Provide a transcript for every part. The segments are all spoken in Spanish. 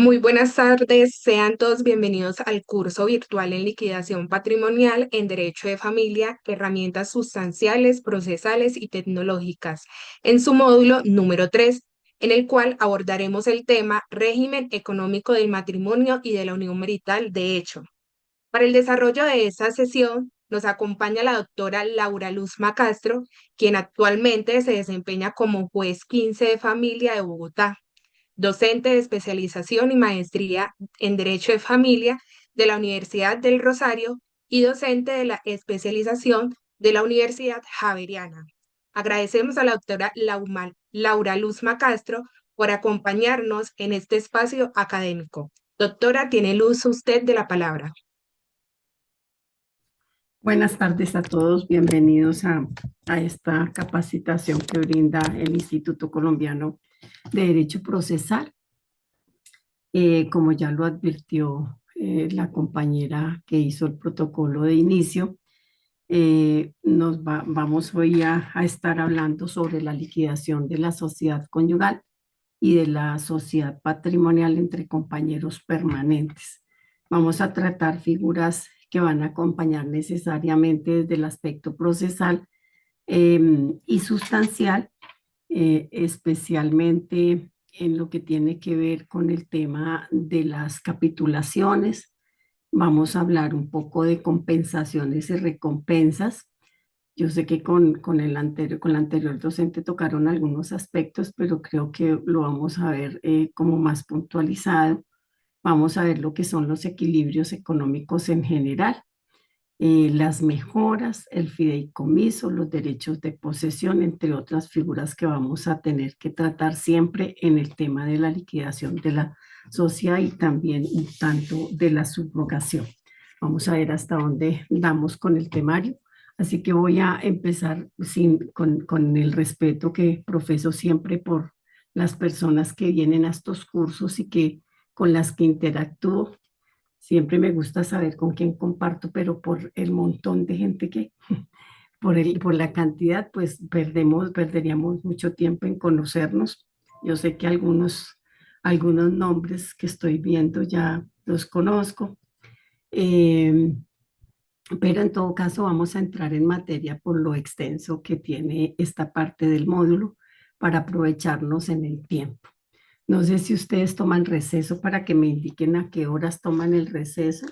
Muy buenas tardes, sean todos bienvenidos al curso virtual en liquidación patrimonial en Derecho de Familia, herramientas sustanciales, procesales y tecnológicas, en su módulo número 3, en el cual abordaremos el tema régimen económico del matrimonio y de la unión marital de hecho. Para el desarrollo de esta sesión nos acompaña la doctora Laura Luz Macastro, quien actualmente se desempeña como juez 15 de familia de Bogotá, docente de especialización y maestría en Derecho de Familia de la Universidad del Rosario y docente de la especialización de la Universidad Javeriana. Agradecemos a la doctora Laura Luz Macastro por acompañarnos en este espacio académico. Doctora, tiene luz usted de la palabra. Buenas tardes a todos, bienvenidos a esta capacitación que brinda el Instituto Colombiano de Derecho Procesal. Como ya lo advirtió la compañera que hizo el protocolo de inicio, vamos hoy a estar hablando sobre la liquidación de la sociedad conyugal y de la sociedad patrimonial entre compañeros permanentes. Vamos a tratar figuras que van a acompañar necesariamente desde el aspecto procesal y sustancial, especialmente en lo que tiene que ver con el tema de las capitulaciones. Vamos a hablar un poco de compensaciones y recompensas. Yo sé que con la anterior docente tocaron algunos aspectos, pero creo que lo vamos a ver como más puntualizado. Vamos a ver lo que son los equilibrios económicos en general, las mejoras, el fideicomiso, los derechos de posesión, entre otras figuras que vamos a tener que tratar siempre en el tema de la liquidación de la sociedad y también un tanto de la subrogación. Vamos a ver hasta dónde damos con el temario. Así que voy a empezar con el respeto que profeso siempre por las personas que vienen a estos cursos y con las que interactúo. Siempre me gusta saber con quién comparto, pero por el montón de gente por la cantidad, pues perderíamos mucho tiempo en conocernos. Yo sé que algunos nombres que estoy viendo ya los conozco, eh, pero en todo caso vamos a entrar en materia por lo extenso que tiene esta parte del módulo para aprovecharnos en el tiempo. No sé si ustedes toman receso para que me indiquen a qué horas toman el receso.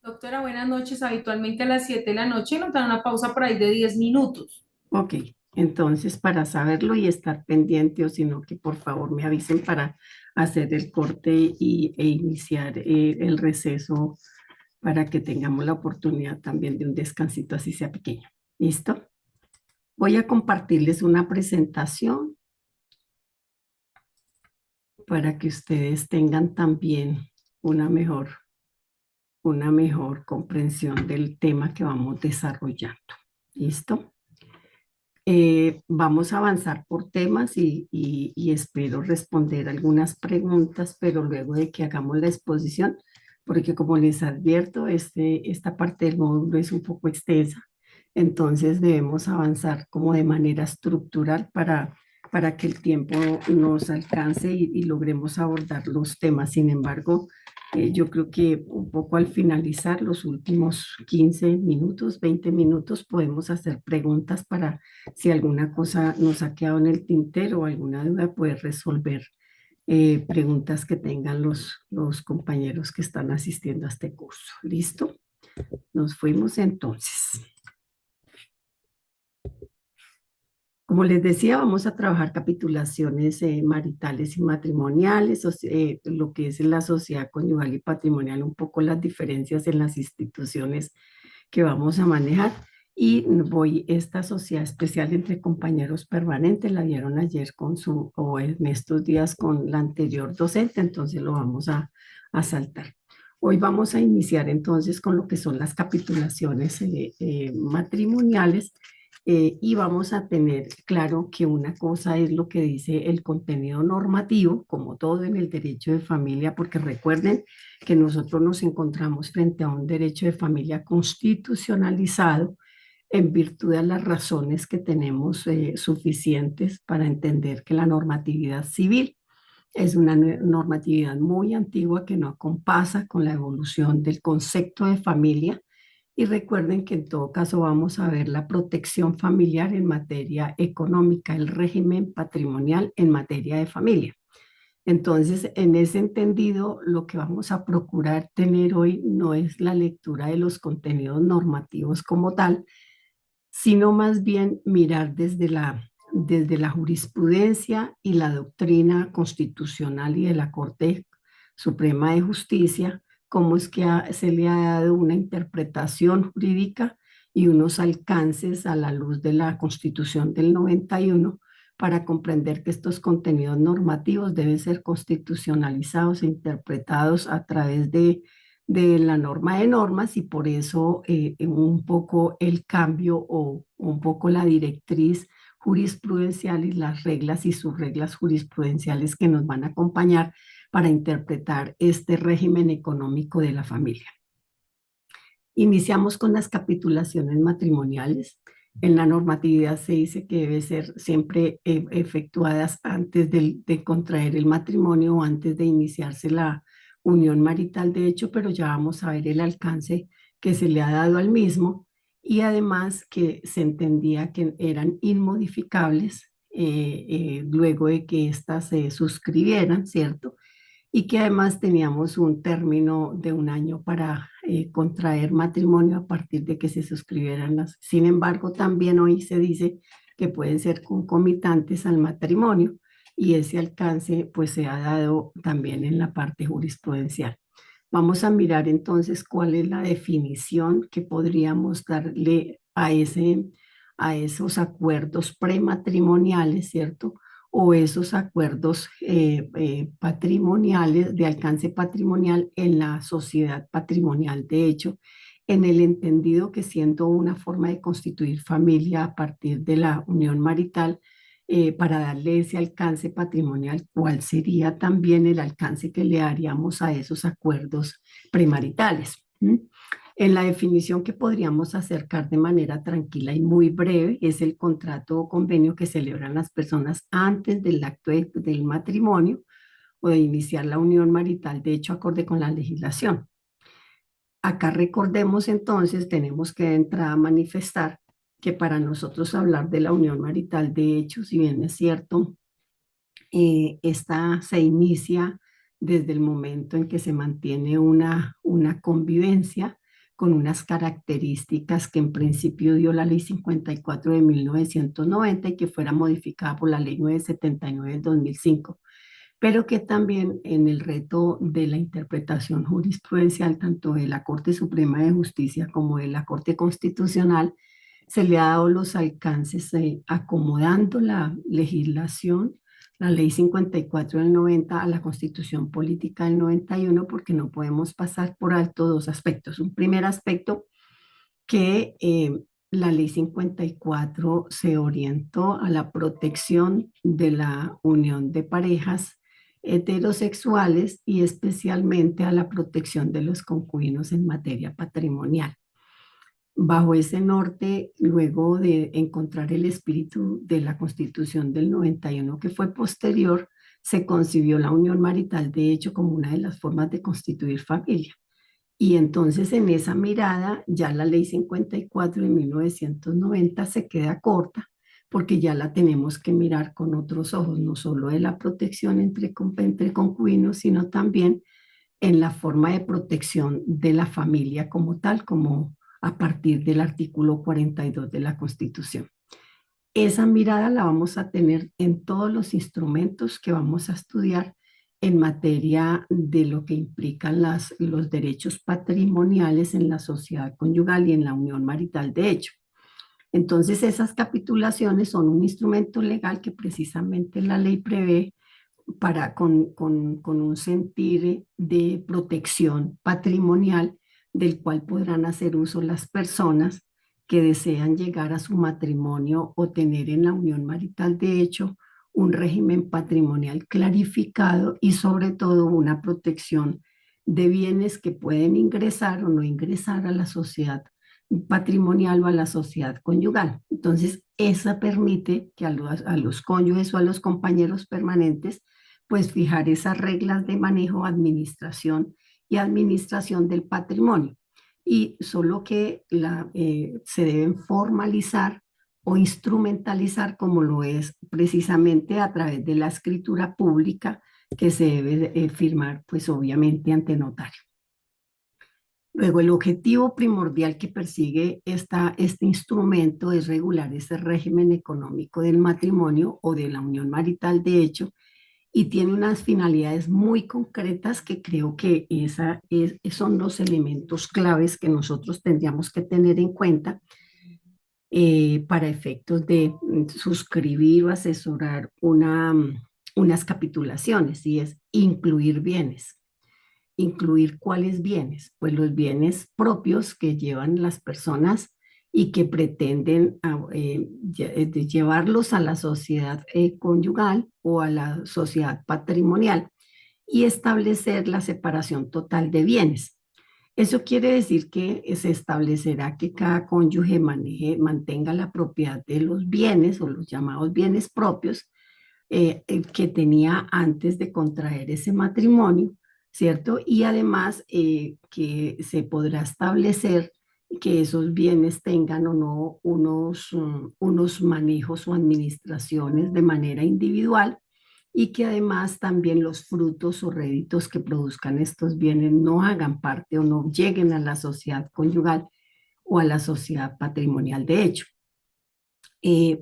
Doctora, buenas noches. Habitualmente a las 7 de la noche nos dan una pausa por ahí de 10 minutos. Ok, entonces para saberlo y estar pendiente, o si no, que por favor me avisen para hacer el corte e iniciar el receso para que tengamos la oportunidad también de un descansito, así sea pequeño. ¿Listo? Voy a compartirles una presentación para que ustedes tengan también una mejor comprensión del tema que vamos desarrollando. ¿Listo? Vamos a avanzar por temas y espero responder algunas preguntas, pero luego de que hagamos la exposición, porque como les advierto, esta parte del módulo es un poco extensa, entonces debemos avanzar como de manera estructural para que el tiempo nos alcance y logremos abordar los temas. Sin embargo, yo creo que un poco al finalizar los últimos 15 minutos, 20 minutos, podemos hacer preguntas para si alguna cosa nos ha quedado en el tintero o alguna duda, poder resolver preguntas que tengan los compañeros que están asistiendo a este curso. ¿Listo? Nos fuimos entonces. Como les decía, vamos a trabajar capitulaciones maritales y matrimoniales, lo que es la sociedad conyugal y patrimonial, un poco las diferencias en las instituciones que vamos a manejar. Y esta sociedad especial entre compañeros permanentes la dieron ayer o en estos días con la anterior docente, entonces lo vamos a saltar. Hoy vamos a iniciar entonces con lo que son las capitulaciones matrimoniales. Y vamos a tener claro que una cosa es lo que dice el contenido normativo, como todo en el derecho de familia, porque recuerden que nosotros nos encontramos frente a un derecho de familia constitucionalizado, en virtud de las razones que tenemos suficientes para entender que la normatividad civil es una normatividad muy antigua que no acompasa con la evolución del concepto de familia. Y recuerden que en todo caso vamos a ver la protección familiar en materia económica, el régimen patrimonial en materia de familia. Entonces, en ese entendido, lo que vamos a procurar tener hoy no es la lectura de los contenidos normativos como tal, sino más bien mirar desde la jurisprudencia y la doctrina constitucional y de la Corte Suprema de Justicia, cómo es que se le ha dado una interpretación jurídica y unos alcances a la luz de la Constitución del 91 para comprender que estos contenidos normativos deben ser constitucionalizados e interpretados a través de la norma de normas, y por eso un poco el cambio o un poco la directriz jurisprudencial y las reglas y subreglas jurisprudenciales que nos van a acompañar para interpretar este régimen económico de la familia. Iniciamos con las capitulaciones matrimoniales. En la normatividad se dice que debe ser siempre efectuadas antes de contraer el matrimonio o antes de iniciarse la unión marital de hecho, pero ya vamos a ver el alcance que se le ha dado al mismo, y además que se entendía que eran inmodificables luego de que éstas se suscribieran, ¿cierto? Y que además teníamos un término de un año para contraer matrimonio a partir de que se suscribieran las. Sin embargo, también hoy se dice que pueden ser concomitantes al matrimonio, y ese alcance pues se ha dado también en la parte jurisprudencial. Vamos a mirar entonces cuál es la definición que podríamos darle a esos acuerdos prematrimoniales, ¿cierto? O esos acuerdos patrimoniales, de alcance patrimonial en la sociedad patrimonial. De hecho, en el entendido que siendo una forma de constituir familia a partir de la unión marital, para darle ese alcance patrimonial, ¿cuál sería también el alcance que le daríamos a esos acuerdos premaritales? En la definición que podríamos acercar de manera tranquila y muy breve, es el contrato o convenio que celebran las personas antes del acto del matrimonio o de iniciar la unión marital, de hecho, acorde con la legislación. Acá recordemos entonces, tenemos que de entrada manifestar que para nosotros hablar de la unión marital, de hecho, si bien es cierto, esta se inicia desde el momento en que se mantiene una convivencia con unas características que en principio dio la Ley 54 de 1990 y que fuera modificada por la Ley 979 de 2005, pero que también en el reto de la interpretación jurisprudencial, tanto de la Corte Suprema de Justicia como de la Corte Constitucional, se le ha dado los alcances acomodando la legislación, la Ley 54 del 90 a la Constitución Política del 91, porque no podemos pasar por alto dos aspectos. Un primer aspecto, que la Ley 54 se orientó a la protección de la unión de parejas heterosexuales y especialmente a la protección de los concubinos en materia patrimonial. Bajo ese norte, luego de encontrar el espíritu de la Constitución del 91, que fue posterior, se concibió la unión marital de hecho como una de las formas de constituir familia. Y entonces en esa mirada ya la Ley 54 de 1990 se queda corta, porque ya la tenemos que mirar con otros ojos, no solo de la protección entre concubinos, sino también en la forma de protección de la familia como tal, como a partir del artículo 42 de la Constitución. Esa mirada la vamos a tener en todos los instrumentos que vamos a estudiar en materia de lo que implican los derechos patrimoniales en la sociedad conyugal y en la unión marital de hecho. Entonces, esas capitulaciones son un instrumento legal que precisamente la ley prevé con un sentir de protección patrimonial del cual podrán hacer uso las personas que desean llegar a su matrimonio o tener en la unión marital de hecho un régimen patrimonial clarificado y sobre todo una protección de bienes que pueden ingresar o no ingresar a la sociedad patrimonial o a la sociedad conyugal. Entonces, esa permite que a los cónyuges o a los compañeros permanentes, pues fijar esas reglas de manejo, administración y administración del patrimonio. Y solo que se deben formalizar o instrumentalizar como lo es precisamente a través de la escritura pública que se debe firmar, pues obviamente ante notario. Luego, el objetivo primordial que persigue este instrumento es regular ese régimen económico del matrimonio o de la unión marital, de hecho, y tiene unas finalidades muy concretas que creo que son los elementos claves que nosotros tendríamos que tener en cuenta para efectos de suscribir o asesorar unas capitulaciones, y es incluir bienes. ¿Incluir cuáles bienes? Pues los bienes propios que llevan las personas y que pretenden llevarlos a la sociedad conyugal o a la sociedad patrimonial y establecer la separación total de bienes. Eso quiere decir que se establecerá que cada cónyuge mantenga la propiedad de los bienes o los llamados bienes propios que tenía antes de contraer ese matrimonio, ¿cierto? Y además que se podrá establecer que esos bienes tengan o no unos manejos o administraciones de manera individual y que además también los frutos o réditos que produzcan estos bienes no hagan parte o no lleguen a la sociedad conyugal o a la sociedad patrimonial de hecho.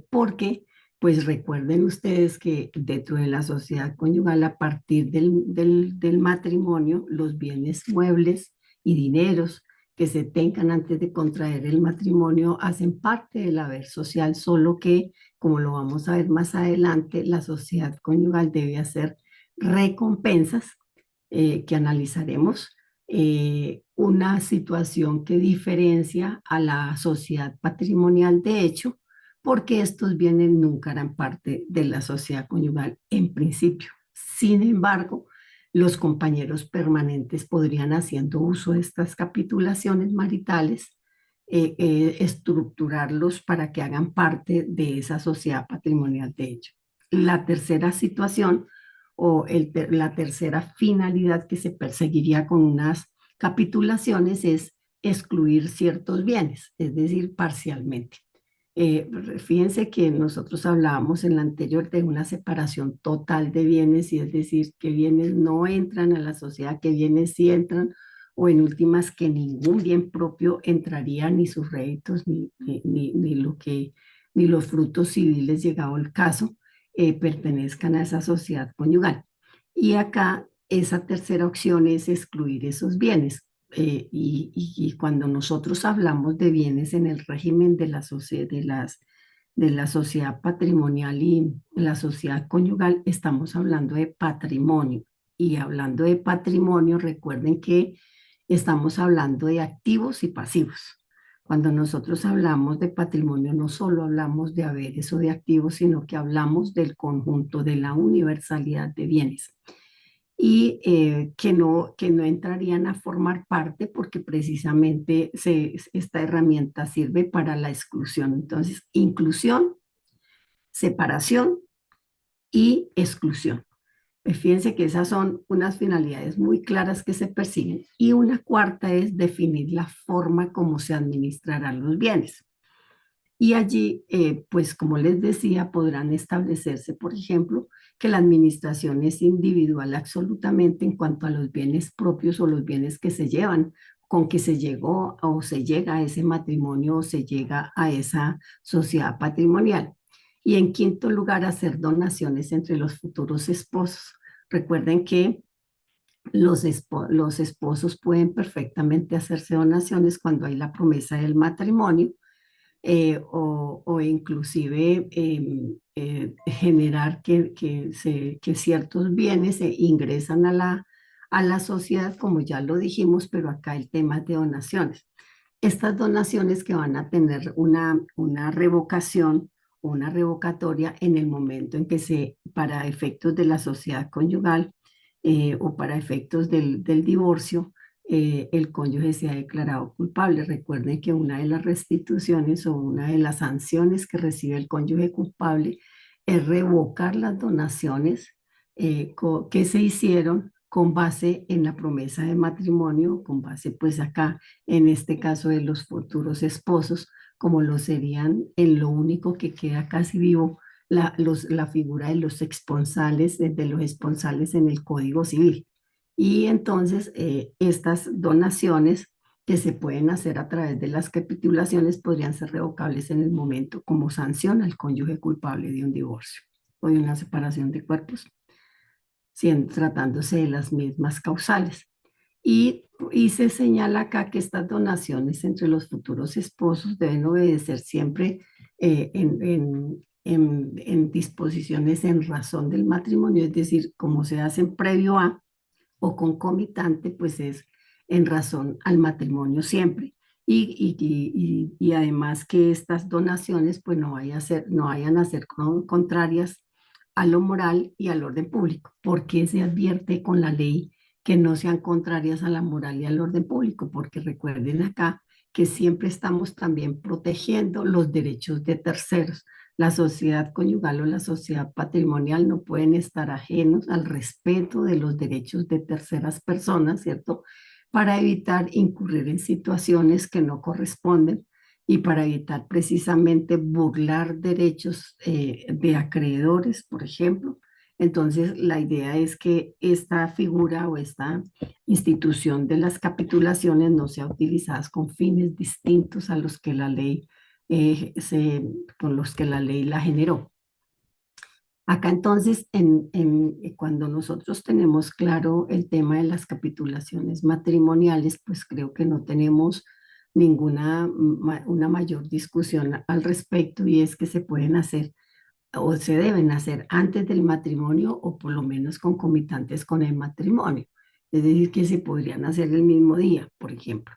Porque, pues recuerden ustedes que dentro de la sociedad conyugal, a partir del matrimonio, los bienes muebles y dineros que se tengan antes de contraer el matrimonio hacen parte del haber social, solo que, como lo vamos a ver más adelante, la sociedad conyugal debe hacer recompensas que analizaremos, una situación que diferencia a la sociedad patrimonial de hecho, porque estos bienes nunca eran parte de la sociedad conyugal en principio. Sin embargo, los compañeros permanentes podrían, haciendo uso de estas capitulaciones maritales, estructurarlos para que hagan parte de esa sociedad patrimonial de hecho. La tercera situación o la tercera finalidad que se perseguiría con unas capitulaciones es excluir ciertos bienes, es decir, parcialmente. Fíjense que nosotros hablábamos en la anterior de una separación total de bienes, y es decir, que bienes no entran a la sociedad, que bienes sí entran, o en últimas que ningún bien propio entraría, ni sus réditos, ni los frutos civiles, llegado el caso, pertenezcan a esa sociedad conyugal. Y acá esa tercera opción es excluir esos bienes. Y cuando nosotros hablamos de bienes en el régimen de la sociedad patrimonial y la sociedad conyugal, estamos hablando de patrimonio. Y hablando de patrimonio, recuerden que estamos hablando de activos y pasivos. Cuando nosotros hablamos de patrimonio, no solo hablamos de haberes o de activos, sino que hablamos del conjunto, de la universalidad de bienes. Y que no entrarían a formar parte porque precisamente esta herramienta sirve para la exclusión. Entonces, inclusión, separación y exclusión. Fíjense que esas son unas finalidades muy claras que se persiguen. Y una cuarta es definir la forma como se administrarán los bienes. Y allí, pues como les decía, podrán establecerse, por ejemplo, que la administración es individual absolutamente en cuanto a los bienes propios o los bienes que se llevan, con que se llegó o se llega a ese matrimonio o se llega a esa sociedad patrimonial. Y en quinto lugar, hacer donaciones entre los futuros esposos. Recuerden que los esposos pueden perfectamente hacerse donaciones cuando hay la promesa del matrimonio, o inclusive generar que ciertos bienes se ingresan a la sociedad, como ya lo dijimos, pero acá el tema de donaciones. Estas donaciones que van a tener una revocación, una revocatoria en el momento en que para efectos de la sociedad conyugal o para efectos del divorcio, el cónyuge sea declarado culpable. Recuerden que una de las restituciones o una de las sanciones que recibe el cónyuge culpable es revocar las donaciones que se hicieron con base en la promesa de matrimonio, con base pues acá en este caso de los futuros esposos, como lo serían en lo único que queda casi vivo la figura de los esponsales, de los esponsales en el Código Civil. Y entonces estas donaciones que se pueden hacer a través de las capitulaciones podrían ser revocables en el momento como sanción al cónyuge culpable de un divorcio o de una separación de cuerpos, tratándose de las mismas causales. Y se señala acá que estas donaciones entre los futuros esposos deben obedecer siempre en disposiciones en razón del matrimonio, es decir, como se hacen previo a o concomitante, pues es en razón al matrimonio siempre. Y además que estas donaciones pues no vayan a ser contrarias a lo moral y al orden público, porque se advierte con la ley que no sean contrarias a la moral y al orden público, porque recuerden acá que siempre estamos también protegiendo los derechos de terceros. La sociedad conyugal o la sociedad patrimonial no pueden estar ajenos al respeto de los derechos de terceras personas, ¿cierto? Para evitar incurrir en situaciones que no corresponden y para evitar precisamente burlar derechos de acreedores, por ejemplo. Entonces, la idea es que esta figura o esta institución de las capitulaciones no sea utilizada con fines distintos a los que la ley con los que la ley la generó. Acá entonces, cuando nosotros tenemos claro el tema de las capitulaciones matrimoniales, pues creo que no tenemos una mayor discusión al respecto, y es que se pueden hacer o se deben hacer antes del matrimonio o por lo menos concomitantes con el matrimonio. Es decir, que se podrían hacer el mismo día, por ejemplo.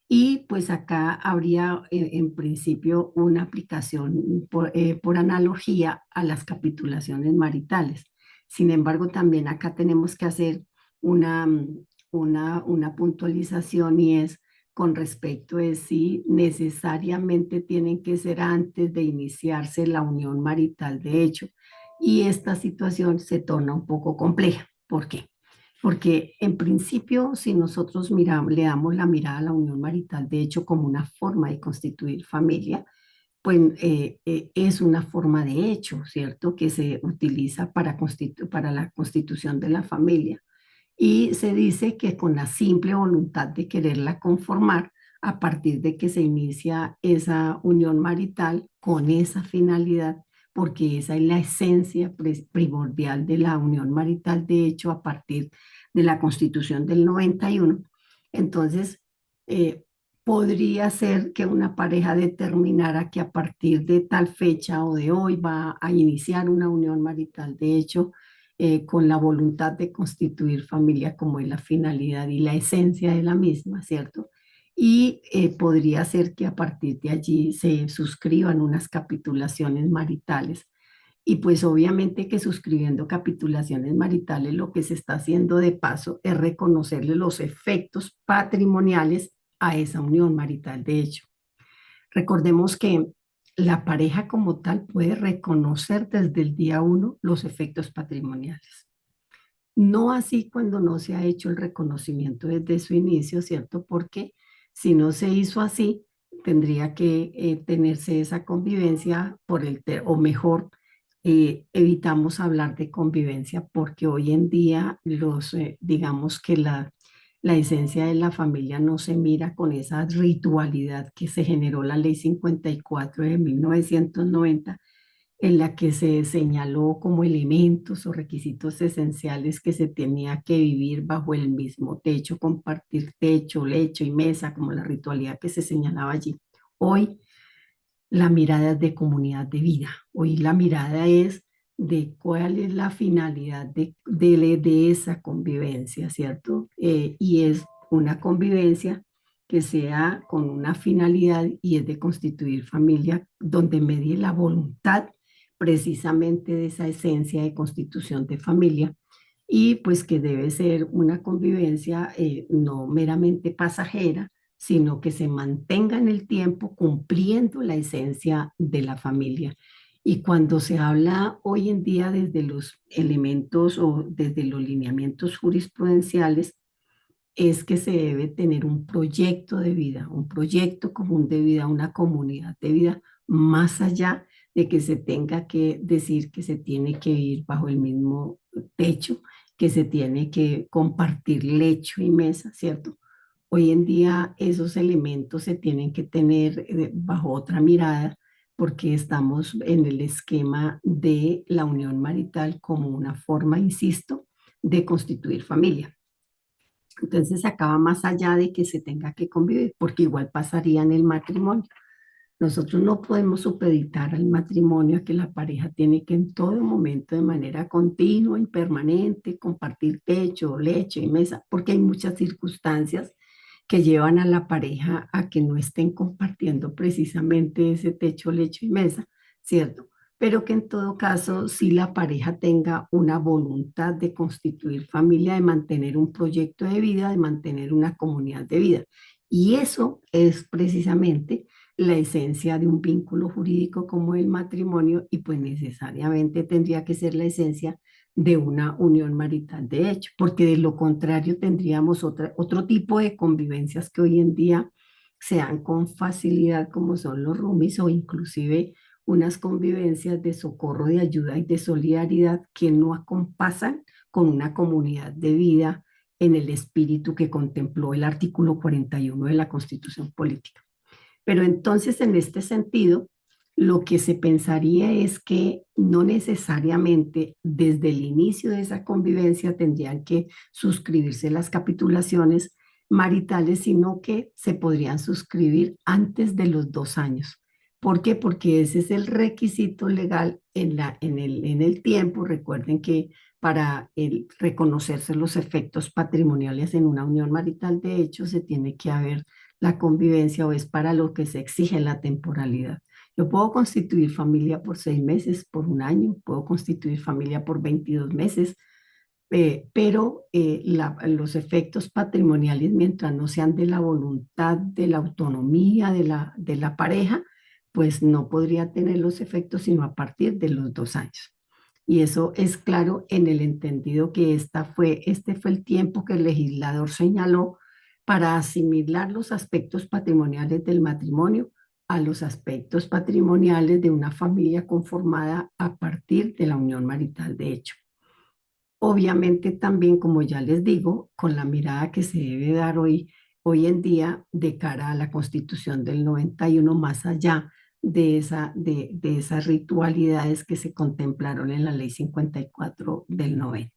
Y pues acá habría en principio una aplicación por analogía a las capitulaciones maritales. Sin embargo, también acá tenemos que hacer una, una puntualización, y es con respecto a si necesariamente tienen que ser antes de iniciarse la unión marital de hecho. Y esta situación se torna un poco compleja. ¿Por qué? Porque en principio, si nosotros le damos la mirada a la unión marital de hecho como una forma de constituir familia, pues es una forma de hecho, ¿cierto? Que se utiliza para la constitución de la familia. Y se dice que con la simple voluntad de quererla conformar, a partir de que se inicia esa unión marital con esa finalidad, porque esa es la esencia primordial de la unión marital, de hecho, a partir de la Constitución del 91. Entonces, eh, podría ser que una pareja determinara que a partir de tal fecha o de hoy va a iniciar una unión marital, de hecho, con la voluntad de constituir familia como es la finalidad y la esencia de la misma, ¿cierto? Y podría ser que a partir de allí se suscriban unas capitulaciones maritales. Y pues obviamente que suscribiendo capitulaciones maritales lo que se está haciendo de paso es reconocerle los efectos patrimoniales a esa unión marital de hecho. Recordemos que la pareja como tal puede reconocer desde el día uno los efectos patrimoniales. No así cuando no se ha hecho el reconocimiento desde su inicio, ¿cierto? Porque si no se hizo así, tendría que tenerse esa convivencia o mejor, evitamos hablar de convivencia porque hoy en día digamos que la esencia de la familia no se mira con esa ritualidad que se generó la Ley 54 de 1990, en la que se señaló como elementos o requisitos esenciales que se tenía que vivir bajo el mismo techo, compartir techo, lecho y mesa, como la ritualidad que se señalaba allí. Hoy la mirada es de comunidad de vida. Hoy la mirada es de cuál es la finalidad de esa convivencia, ¿cierto? Y es una convivencia que sea con una finalidad y es de constituir familia donde medie la voluntad precisamente de esa esencia de constitución de familia y pues que debe ser una convivencia no meramente pasajera, sino que se mantenga en el tiempo cumpliendo la esencia de la familia. Y cuando se habla hoy en día desde los elementos o desde los lineamientos jurisprudenciales, es que se debe tener un proyecto de vida, un proyecto común de vida, una comunidad de vida, más allá de que se tenga que decir que se tiene que vivir bajo el mismo techo, que se tiene que compartir lecho y mesa, ¿cierto? Hoy en día esos elementos se tienen que tener bajo otra mirada porque estamos en el esquema de la unión marital como una forma, insisto, de constituir familia. Entonces se acaba más allá de que se tenga que convivir, porque igual pasaría en el matrimonio. Nosotros no podemos supeditar al matrimonio a que la pareja tiene que en todo momento, de manera continua y permanente, compartir techo, lecho y mesa, porque hay muchas circunstancias que llevan a la pareja a que no estén compartiendo precisamente ese techo, lecho y mesa, ¿cierto? Pero que en todo caso, si la pareja tenga una voluntad de constituir familia, de mantener un proyecto de vida, de mantener una comunidad de vida. Y eso es precisamente la esencia de un vínculo jurídico como el matrimonio y pues necesariamente tendría que ser la esencia de una unión marital de hecho, porque de lo contrario tendríamos otro tipo de convivencias que hoy en día se dan con facilidad como son los roomies o inclusive unas convivencias de socorro, de ayuda y de solidaridad que no acompasan con una comunidad de vida en el espíritu que contempló el artículo 41 de la Constitución Política. Pero entonces, en este sentido, lo que se pensaría es que no necesariamente desde el inicio de esa convivencia tendrían que suscribirse las capitulaciones maritales, sino que se podrían suscribir antes de los 2 años. ¿Por qué? Porque ese es el requisito legal en el tiempo. Recuerden que para reconocerse los efectos patrimoniales en una unión marital, de hecho, se tiene que haber la convivencia o es para lo que se exige la temporalidad. Yo puedo constituir familia por 6 meses, por un año, puedo constituir familia por 22 meses, pero los efectos patrimoniales, mientras no sean de la voluntad, de la autonomía de la pareja, pues no podría tener los efectos sino a partir de los 2 años. Y eso es claro en el entendido que este fue el tiempo que el legislador señaló para asimilar los aspectos patrimoniales del matrimonio a los aspectos patrimoniales de una familia conformada a partir de la unión marital de hecho. Obviamente también, como ya les digo, con la mirada que se debe dar hoy en día de cara a la Constitución del 91, más allá de esas ritualidades que se contemplaron en la Ley 54 del 90.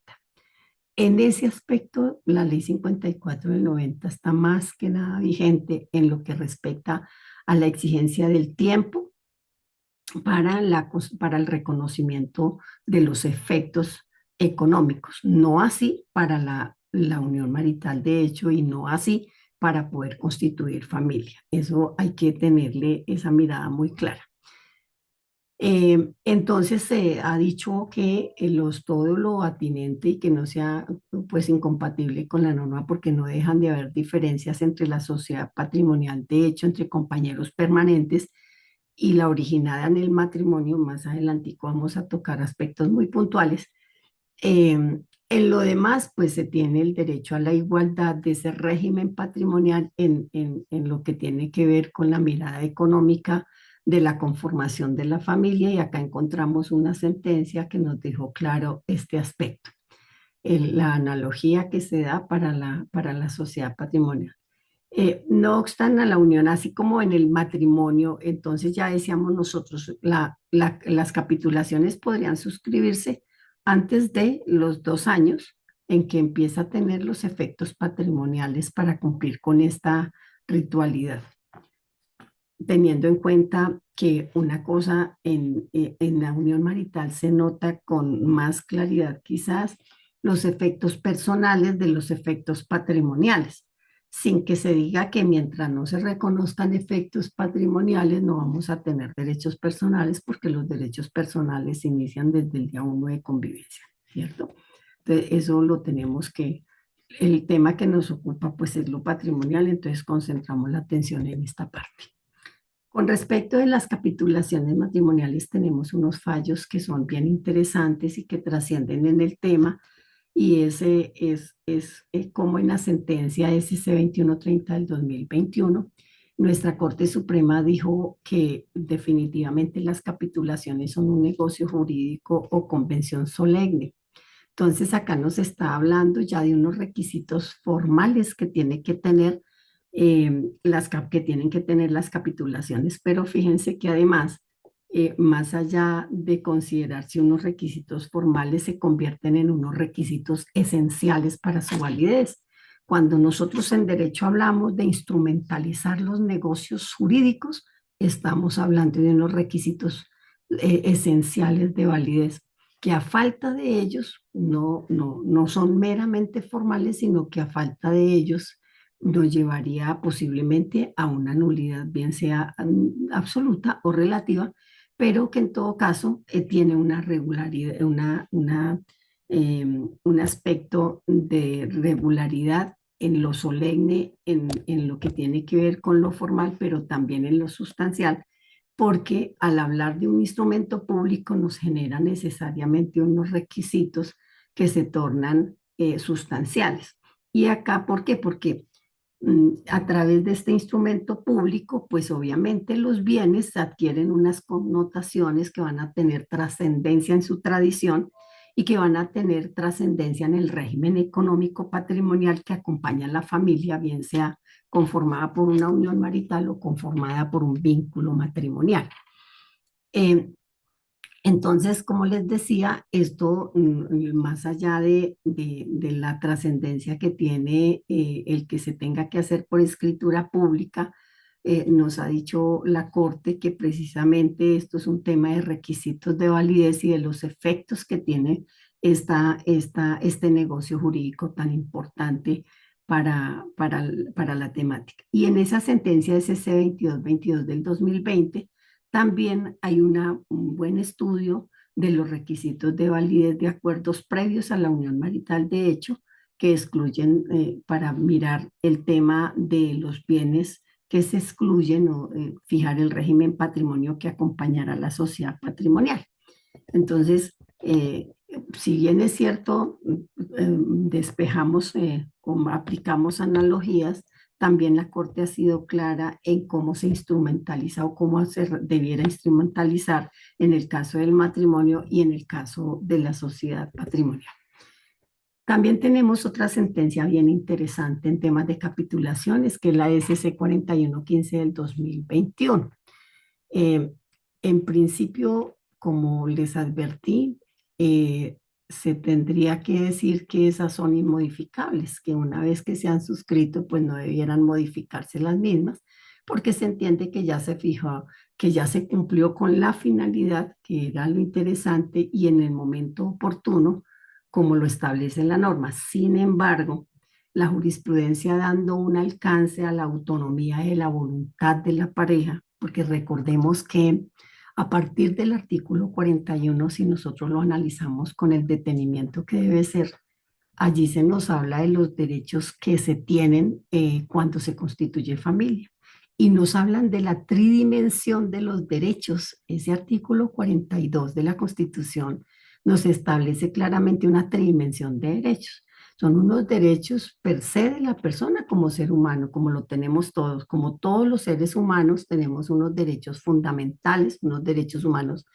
En ese aspecto, la Ley 54 del 90 está más que nada vigente en lo que respecta a la exigencia del tiempo para el reconocimiento de los efectos económicos, no así para la unión marital de hecho y no así para poder constituir familia. Eso hay que tenerle esa mirada muy clara. Entonces se ha dicho que todo lo atinente y que no sea pues incompatible con la norma porque no dejan de haber diferencias entre la sociedad patrimonial de hecho entre compañeros permanentes y la originada en el matrimonio. Más adelante vamos a tocar aspectos muy puntuales. En lo demás, pues se tiene el derecho a la igualdad de ese régimen patrimonial en lo que tiene que ver con la mirada económica de la conformación de la familia y acá encontramos una sentencia que nos dejó claro este aspecto, la analogía que se da para la sociedad patrimonial. No obstante a la unión, así como en el matrimonio, entonces ya decíamos nosotros, las capitulaciones podrían suscribirse antes de los 2 años en que empieza a tener los efectos patrimoniales para cumplir con esta ritualidad, teniendo en cuenta que una cosa en la unión marital se nota con más claridad quizás los efectos personales de los efectos patrimoniales, sin que se diga que mientras no se reconozcan efectos patrimoniales no vamos a tener derechos personales porque los derechos personales se inician desde el día 1 de convivencia, ¿cierto? Entonces, eso lo tenemos que, el tema que nos ocupa pues es lo patrimonial, entonces concentramos la atención en esta parte. Con respecto de las capitulaciones matrimoniales, tenemos unos fallos que son bien interesantes y que trascienden en el tema, y ese es como en la sentencia SC 2130 del 2021, nuestra Corte Suprema dijo que definitivamente las capitulaciones son un negocio jurídico o convención solemne. Entonces acá nos está hablando ya de unos requisitos formales que tiene que tener que tienen que tener las capitulaciones, pero fíjense que además, más allá de considerarse unos requisitos formales, se convierten en unos requisitos esenciales para su validez. Cuando nosotros en derecho hablamos de instrumentalizar los negocios jurídicos, estamos hablando de unos requisitos esenciales de validez, que a falta de ellos no son meramente formales, sino que a falta de ellos nos llevaría posiblemente a una nulidad, bien sea absoluta o relativa, pero que en todo caso tiene una regularidad, un aspecto de regularidad en lo solemne, en lo que tiene que ver con lo formal, pero también en lo sustancial, porque al hablar de un instrumento público nos genera necesariamente unos requisitos que se tornan sustanciales. Y acá, ¿por qué? Porque a través de este instrumento público, pues obviamente los bienes adquieren unas connotaciones que van a tener trascendencia en su tradición y que van a tener trascendencia en el régimen económico patrimonial que acompaña a la familia, bien sea conformada por una unión marital o conformada por un vínculo matrimonial. Eh, entonces, como les decía, esto, más allá de la trascendencia que tiene el que se tenga que hacer por escritura pública, nos ha dicho la Corte que precisamente esto es un tema de requisitos de validez y de los efectos que tiene este negocio jurídico tan importante para la temática. Y en esa sentencia SC 2222 del 2020, también hay un buen estudio de los requisitos de validez de acuerdos previos a la unión marital de hecho, que excluyen para mirar el tema de los bienes que se excluyen o fijar el régimen patrimonio que acompañará a la sociedad patrimonial. Entonces, si bien es cierto, despejamos o aplicamos analogías, también la Corte ha sido clara en cómo se instrumentaliza o cómo se debiera instrumentalizar en el caso del matrimonio y en el caso de la sociedad patrimonial. También tenemos otra sentencia bien interesante en temas de capitulaciones, que es la SC 4115 del 2021. En principio, como les advertí, se tendría que decir que esas son inmodificables, que una vez que se han suscrito, pues no debieran modificarse las mismas, porque se entiende que ya se fijó, que ya se cumplió con la finalidad, que era lo interesante, y en el momento oportuno, como lo establece la norma. Sin embargo, la jurisprudencia dando un alcance a la autonomía de la voluntad de la pareja, porque recordemos que a partir del artículo 41, si nosotros lo analizamos con el detenimiento que debe ser, allí se nos habla de los derechos que se tienen cuando se constituye familia. Y nos hablan de la tridimensión de los derechos. Ese artículo 42 de la Constitución nos establece claramente una tridimensión de derechos. Son unos derechos per se de la persona como ser humano, como lo tenemos todos. Como todos los seres humanos tenemos unos derechos fundamentales, unos derechos humanos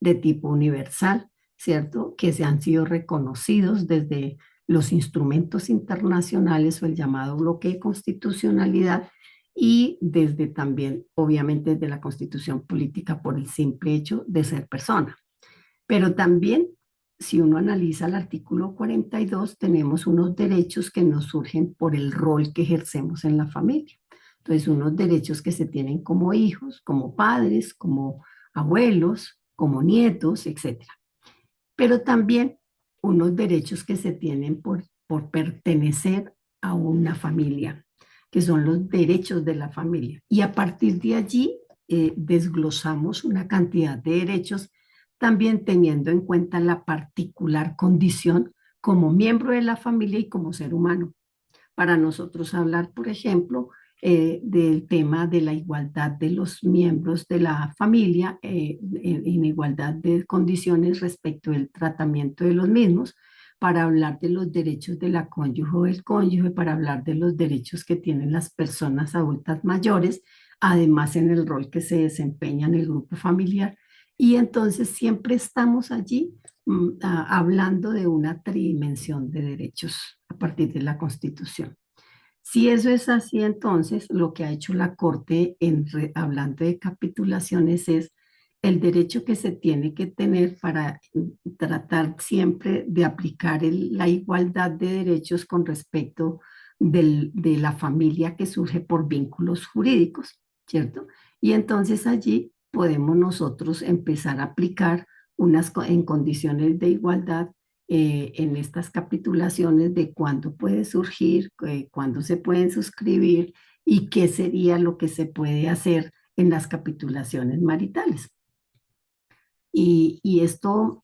de tipo universal, ¿cierto? Que se han sido reconocidos desde los instrumentos internacionales o el llamado bloque de constitucionalidad y desde también, obviamente, desde la Constitución política por el simple hecho de ser persona. Pero también, si uno analiza el artículo 42, tenemos unos derechos que nos surgen por el rol que ejercemos en la familia. Entonces, unos derechos que se tienen como hijos, como padres, como abuelos, como nietos, etc. Pero también unos derechos que se tienen por pertenecer a una familia, que son los derechos de la familia. Y a partir de allí desglosamos una cantidad de derechos, también teniendo en cuenta la particular condición como miembro de la familia y como ser humano. Para nosotros hablar, por ejemplo, del tema de la igualdad de los miembros de la familia en igualdad de condiciones respecto del tratamiento de los mismos, para hablar de los derechos de la cónyuge o del cónyuge, para hablar de los derechos que tienen las personas adultas mayores, además en el rol que se desempeña en el grupo familiar. Y entonces siempre estamos allí hablando de una tridimensión de derechos a partir de la Constitución. Si eso es así, entonces lo que ha hecho la Corte hablando de capitulaciones es el derecho que se tiene que tener para tratar siempre de aplicar la igualdad de derechos con respecto de la familia que surge por vínculos jurídicos, ¿cierto? Y entonces allí podemos nosotros empezar a aplicar en condiciones de igualdad en estas capitulaciones de cuándo puede surgir, cuándo se pueden suscribir y qué sería lo que se puede hacer en las capitulaciones maritales. Y esto,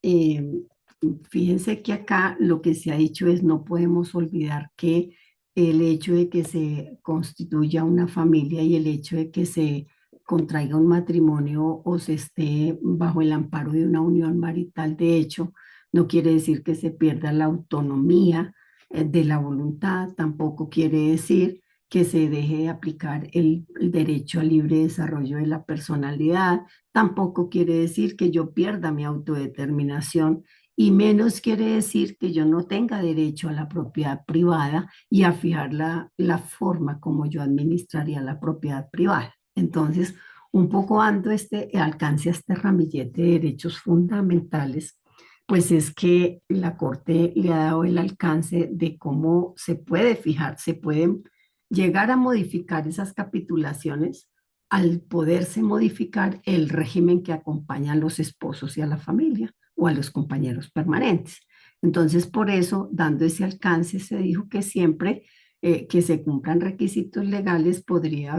fíjense que acá lo que se ha dicho es no podemos olvidar que el hecho de que se constituya una familia y el hecho de que se contraiga un matrimonio o se esté bajo el amparo de una unión marital, de hecho, no quiere decir que se pierda la autonomía de la voluntad, tampoco quiere decir que se deje de aplicar el derecho al libre desarrollo de la personalidad, tampoco quiere decir que yo pierda mi autodeterminación y menos quiere decir que yo no tenga derecho a la propiedad privada y a fijar la forma como yo administraría la propiedad privada. Entonces, un poco dando alcance a este ramillete de derechos fundamentales, pues es que la Corte le ha dado el alcance de cómo se puede fijar, se pueden llegar a modificar esas capitulaciones al poderse modificar el régimen que acompaña a los esposos y a la familia o a los compañeros permanentes. Entonces, por eso, dando ese alcance, se dijo que siempre que se cumplan requisitos legales podría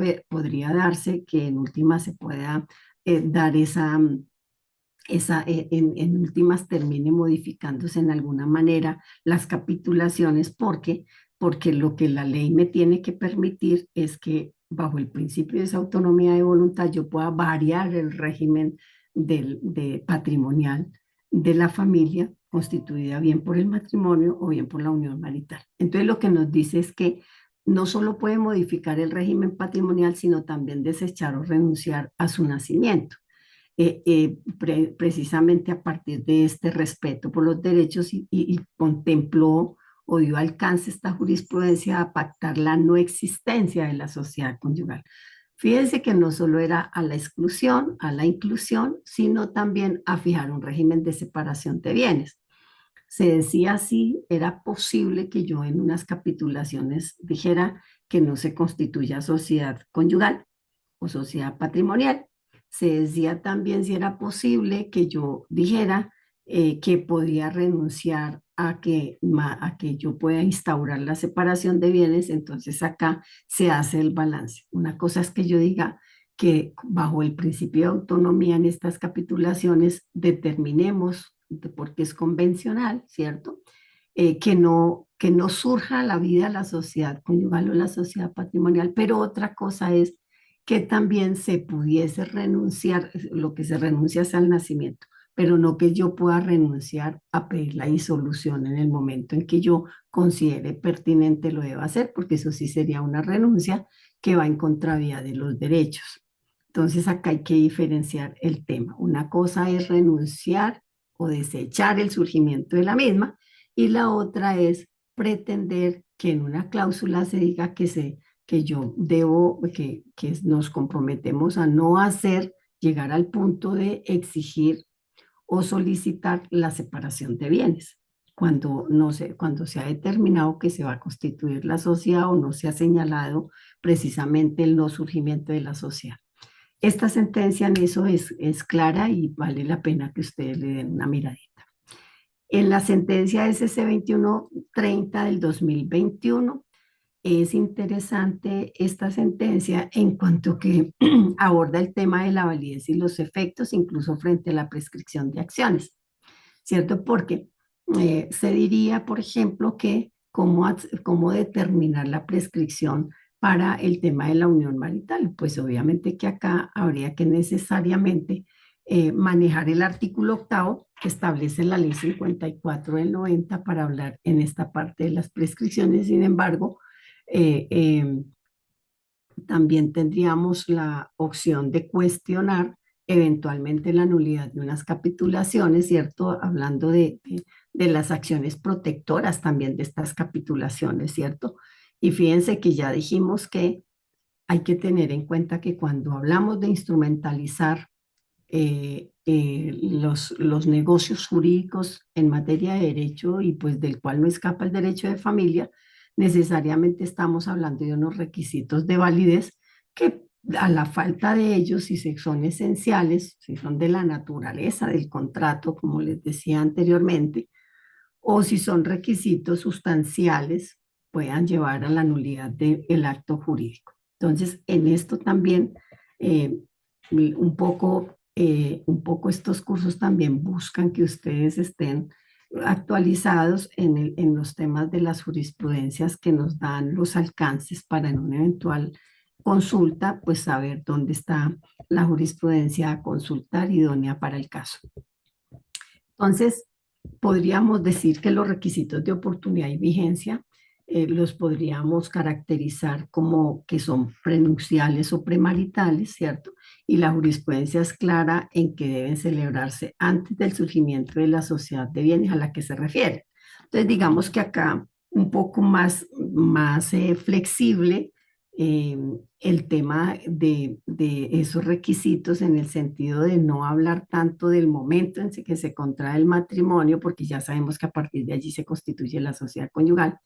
darse que en última se pueda dar en últimas termine modificándose en alguna manera las capitulaciones porque lo que la ley me tiene que permitir es que bajo el principio de esa autonomía de voluntad yo pueda variar el régimen patrimonial de la familia constituida bien por el matrimonio o bien por la unión marital. Entonces lo que nos dice es que no solo puede modificar el régimen patrimonial, sino también desechar o renunciar a su nacimiento. Precisamente a partir de este respeto por los derechos y contempló o dio alcance esta jurisprudencia a pactar la no existencia de la sociedad conyugal. Fíjense que no solo era a la exclusión, a la inclusión, sino también a fijar un régimen de separación de bienes. Se decía así, era posible que yo en unas capitulaciones dijera que no se constituya sociedad conyugal o sociedad patrimonial. Se decía también si era posible que yo dijera que podía renunciar a que yo pueda instaurar la separación de bienes, entonces acá se hace el balance. Una cosa es que yo diga que bajo el principio de autonomía en estas capitulaciones determinemos, porque es convencional, ¿cierto? Que no surja la vida, la sociedad conyugal o la sociedad patrimonial, pero otra cosa es que también se pudiese renunciar, lo que se renuncia es al nacimiento, pero no que yo pueda renunciar a pedir la disolución en el momento en que yo considere pertinente lo deba hacer, porque eso sí sería una renuncia que va en contravía de los derechos. Entonces acá hay que diferenciar el tema. Una cosa es renunciar o desechar el surgimiento de la misma y la otra es pretender que en una cláusula se diga que yo debo, que nos comprometemos a no hacer, llegar al punto de exigir o solicitar la separación de bienes. Cuando, no se, cuando se ha determinado que se va a constituir la sociedad o no se ha señalado precisamente el no surgimiento de la sociedad. Esta sentencia en eso es clara y vale la pena que ustedes le den una miradita. En la sentencia SC 2130 del 2021, es interesante esta sentencia en cuanto que aborda el tema de la validez y los efectos, incluso frente a la prescripción de acciones, ¿cierto? Porque se diría, por ejemplo, que cómo determinar la prescripción para el tema de la unión marital. Pues obviamente que acá habría que necesariamente manejar el artículo 8º que establece la ley 54 del 90 para hablar en esta parte de las prescripciones. Sin embargo, eh, eh, también tendríamos la opción de cuestionar eventualmente la nulidad de unas capitulaciones, ¿cierto? Hablando de las acciones protectoras también de estas capitulaciones, ¿cierto? Y fíjense que ya dijimos que hay que tener en cuenta que cuando hablamos de instrumentalizar los negocios jurídicos en materia de derecho y pues del cual no escapa el derecho de familia, necesariamente estamos hablando de unos requisitos de validez que a la falta de ellos, si son esenciales, si son de la naturaleza del contrato, como les decía anteriormente, o si son requisitos sustanciales, puedan llevar a la nulidad del acto jurídico. Entonces, en esto también eh, un poco estos cursos también buscan que ustedes estén actualizados en los temas de las jurisprudencias que nos dan los alcances para en una eventual consulta, pues saber dónde está la jurisprudencia a consultar idónea para el caso. Entonces, podríamos decir que los requisitos de oportunidad y vigencia los podríamos caracterizar como que son prenupciales o premaritales, ¿cierto? Y la jurisprudencia es clara en que deben celebrarse antes del surgimiento de la sociedad de bienes a la que se refiere. Entonces, digamos que acá un poco más flexible eh, el tema de esos requisitos en el sentido de no hablar tanto del momento en que se contrae el matrimonio, porque ya sabemos que a partir de allí se constituye la sociedad conyugal,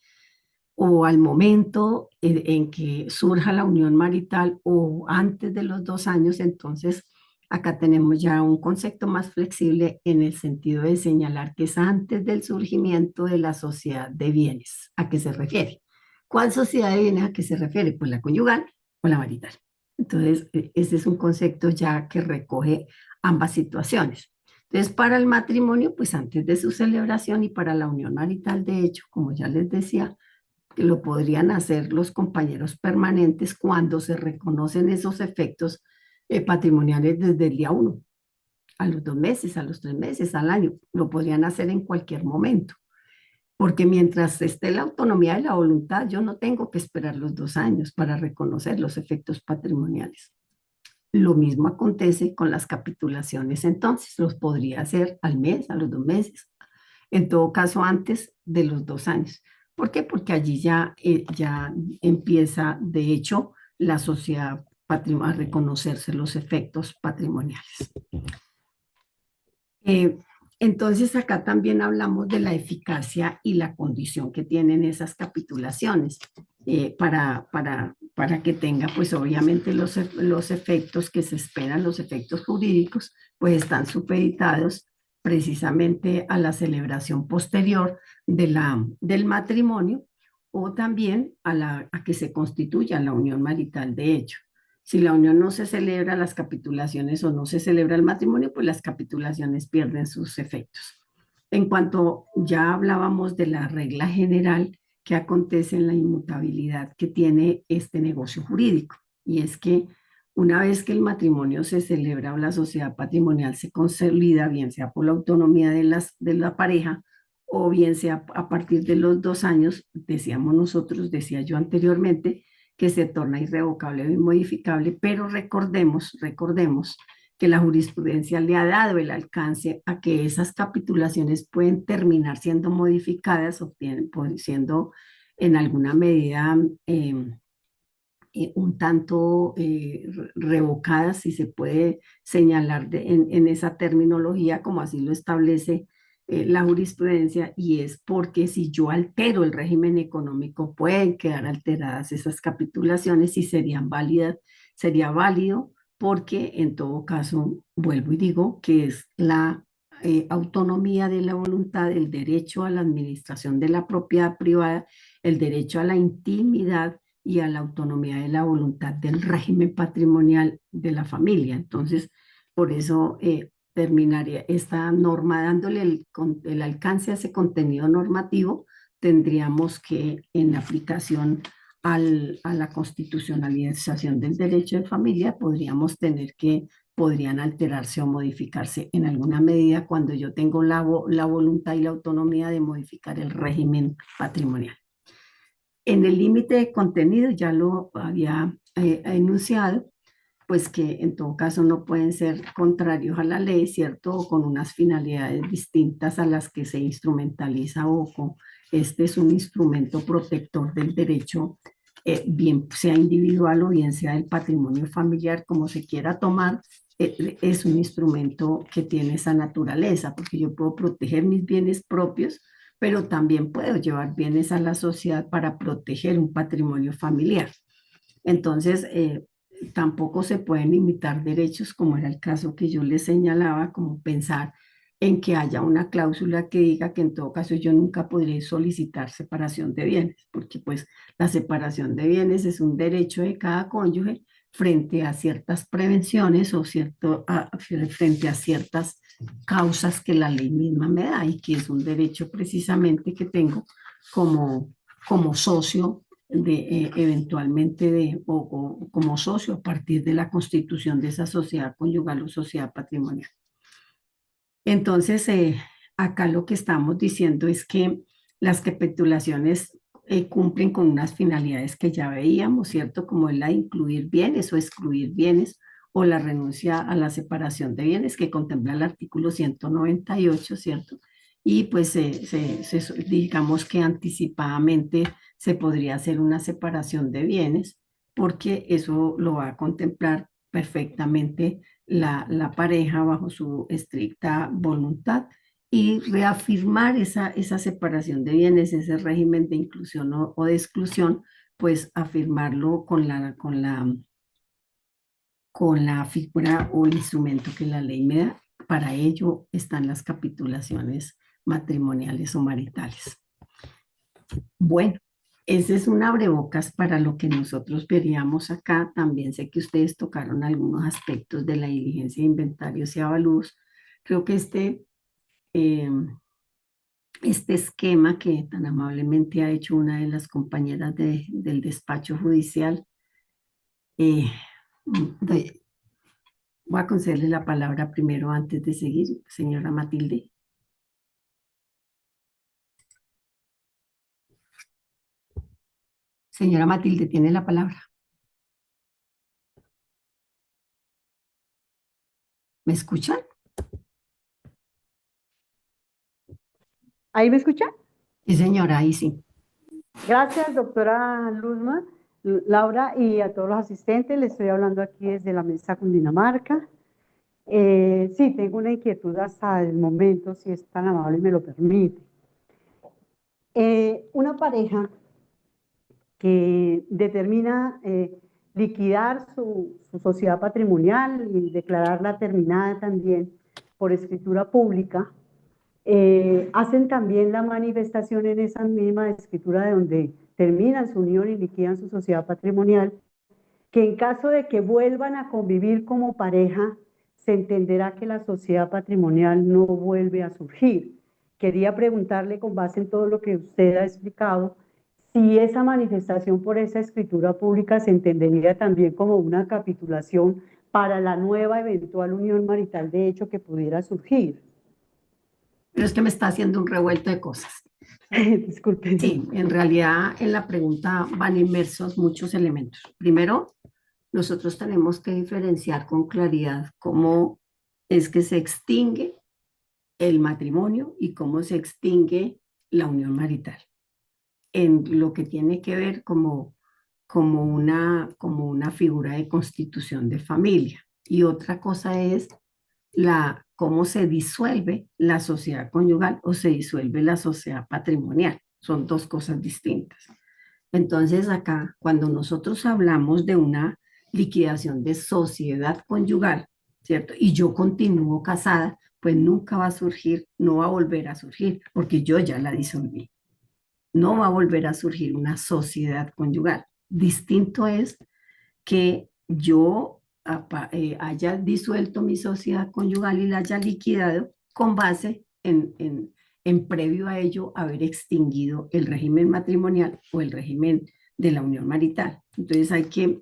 o al momento en que surja la unión marital o antes de los 2 años. Entonces acá tenemos ya un concepto más flexible en el sentido de señalar que es antes del surgimiento de la sociedad de bienes. ¿A qué se refiere? ¿Cuál sociedad de bienes a qué se refiere? Pues la conyugal o la marital. Entonces, ese es un concepto ya que recoge ambas situaciones. Entonces, para el matrimonio, pues antes de su celebración, y para la unión marital, de hecho, como ya les decía, que lo podrían hacer los compañeros permanentes cuando se reconocen esos efectos patrimoniales desde el día 1, a los 2 meses, a los 3 meses, al año. Lo podrían hacer en cualquier momento. Porque mientras esté la autonomía de la voluntad, yo no tengo que esperar los 2 años para reconocer los efectos patrimoniales. Lo mismo acontece con las capitulaciones, entonces los podría hacer al mes, a los 2 meses, en todo caso antes de los 2 años. ¿Por qué? Porque allí ya empieza, de hecho, la sociedad a reconocerse los efectos patrimoniales. Eh, entonces, acá también hablamos de la eficacia y la condición que tienen esas capitulaciones para que tenga, pues obviamente los efectos que se esperan, los efectos jurídicos, pues están supeditados precisamente a la celebración posterior del matrimonio o también a que se constituya la unión marital de hecho. Si la unión no se celebra, las capitulaciones o no se celebra el matrimonio, pues las capitulaciones pierden sus efectos. En cuanto ya hablábamos de la regla general que acontece en la inmutabilidad que tiene este negocio jurídico, y es que una vez que el matrimonio se celebra o la sociedad patrimonial se consolida, bien sea por la autonomía de la pareja o bien sea a partir de los 2 años, decíamos nosotros, decía yo anteriormente, que se torna irrevocable o inmodificable, pero recordemos que la jurisprudencia le ha dado el alcance a que esas capitulaciones pueden terminar siendo modificadas o siendo en alguna medida un tanto revocadas, si se puede señalar en esa terminología, como así lo establece la jurisprudencia, y es porque si yo altero el régimen económico, pueden quedar alteradas esas capitulaciones y sería válido porque en todo caso, vuelvo y digo, que es la autonomía de la voluntad, el derecho a la administración de la propiedad privada, el derecho a la intimidad y a la autonomía de la voluntad del régimen patrimonial de la familia. Entonces, por eso terminaría esta norma dándole el alcance a ese contenido normativo, tendríamos que, en aplicación a la constitucionalización del derecho de familia, podrían alterarse o modificarse en alguna medida cuando yo tengo la voluntad y la autonomía de modificar el régimen patrimonial. En el límite de contenido ya lo había enunciado, pues que en todo caso no pueden ser contrarios a la ley, ¿cierto? O con unas finalidades distintas a las que se instrumentaliza este es un instrumento protector del derecho, bien sea individual o bien sea del patrimonio familiar, como se quiera tomar, es un instrumento que tiene esa naturaleza, porque yo puedo proteger mis bienes propios, pero también puedo llevar bienes a la sociedad para proteger un patrimonio familiar. Entonces, tampoco se pueden limitar derechos, como era el caso que yo les señalaba, como pensar en que haya una cláusula que diga que en todo caso yo nunca podré solicitar separación de bienes, porque pues la separación de bienes es un derecho de cada cónyuge frente a ciertas prevenciones o frente a ciertas causas que la ley misma me da y que es un derecho precisamente que tengo como socio eventualmente o como socio a partir de la constitución de esa sociedad conyugal o sociedad patrimonial. Entonces, acá lo que estamos diciendo es que las capitulaciones cumplen con unas finalidades que ya veíamos, ¿cierto? Como es la de incluir bienes o excluir bienes, o la renuncia a la separación de bienes que contempla el artículo 198, ¿cierto? Y pues digamos que anticipadamente se podría hacer una separación de bienes, porque eso lo va a contemplar perfectamente la pareja bajo su estricta voluntad y reafirmar esa separación de bienes, ese régimen de inclusión o de exclusión, pues afirmarlo con la figura o el instrumento que la ley me da. Para ello están las capitulaciones matrimoniales o maritales. Bueno, ese es un abrebocas para lo que nosotros veríamos acá. También sé que ustedes tocaron algunos aspectos de la diligencia de inventarios y avalúos. Creo que este esquema que tan amablemente ha hecho una de las compañeras del despacho judicial, voy a concederle la palabra primero antes de seguir, señora Matilde. Señora Matilde, tiene la palabra. ¿Me escuchan? ¿Ahí me escucha? Sí, señora, ahí sí. Gracias, doctora Luzma, Laura, y a todos los asistentes. Les estoy hablando aquí desde la mesa Cundinamarca. Sí, tengo una inquietud hasta el momento, si es tan amable y me lo permite. Una pareja que determina liquidar su sociedad patrimonial y declararla terminada también por escritura pública, hacen también la manifestación en esa misma escritura de donde terminan su unión y liquidan su sociedad patrimonial, que en caso de que vuelvan a convivir como pareja, se entenderá que la sociedad patrimonial no vuelve a surgir. Quería preguntarle, con base en todo lo que usted ha explicado, si esa manifestación por esa escritura pública se entendería también como una capitulación para la nueva eventual unión marital de hecho que pudiera surgir. Pero es que me está haciendo un revuelto de cosas. Disculpen. Sí, en realidad en la pregunta van inmersos muchos elementos. Primero, nosotros tenemos que diferenciar con claridad cómo es que se extingue el matrimonio y cómo se extingue la unión marital. En lo que tiene que ver como una figura de constitución de familia. Y otra cosa es cómo se disuelve la sociedad conyugal o se disuelve la sociedad patrimonial. Son dos cosas distintas. Entonces acá, cuando nosotros hablamos de una liquidación de sociedad conyugal, ¿cierto? Y yo continúo casada, pues nunca va a surgir, no va a volver a surgir, porque yo ya la disolví. No va a volver a surgir una sociedad conyugal. Distinto es que yo haya disuelto mi sociedad conyugal y la haya liquidado con base en previo a ello haber extinguido el régimen matrimonial o el régimen de la unión marital. Entonces hay que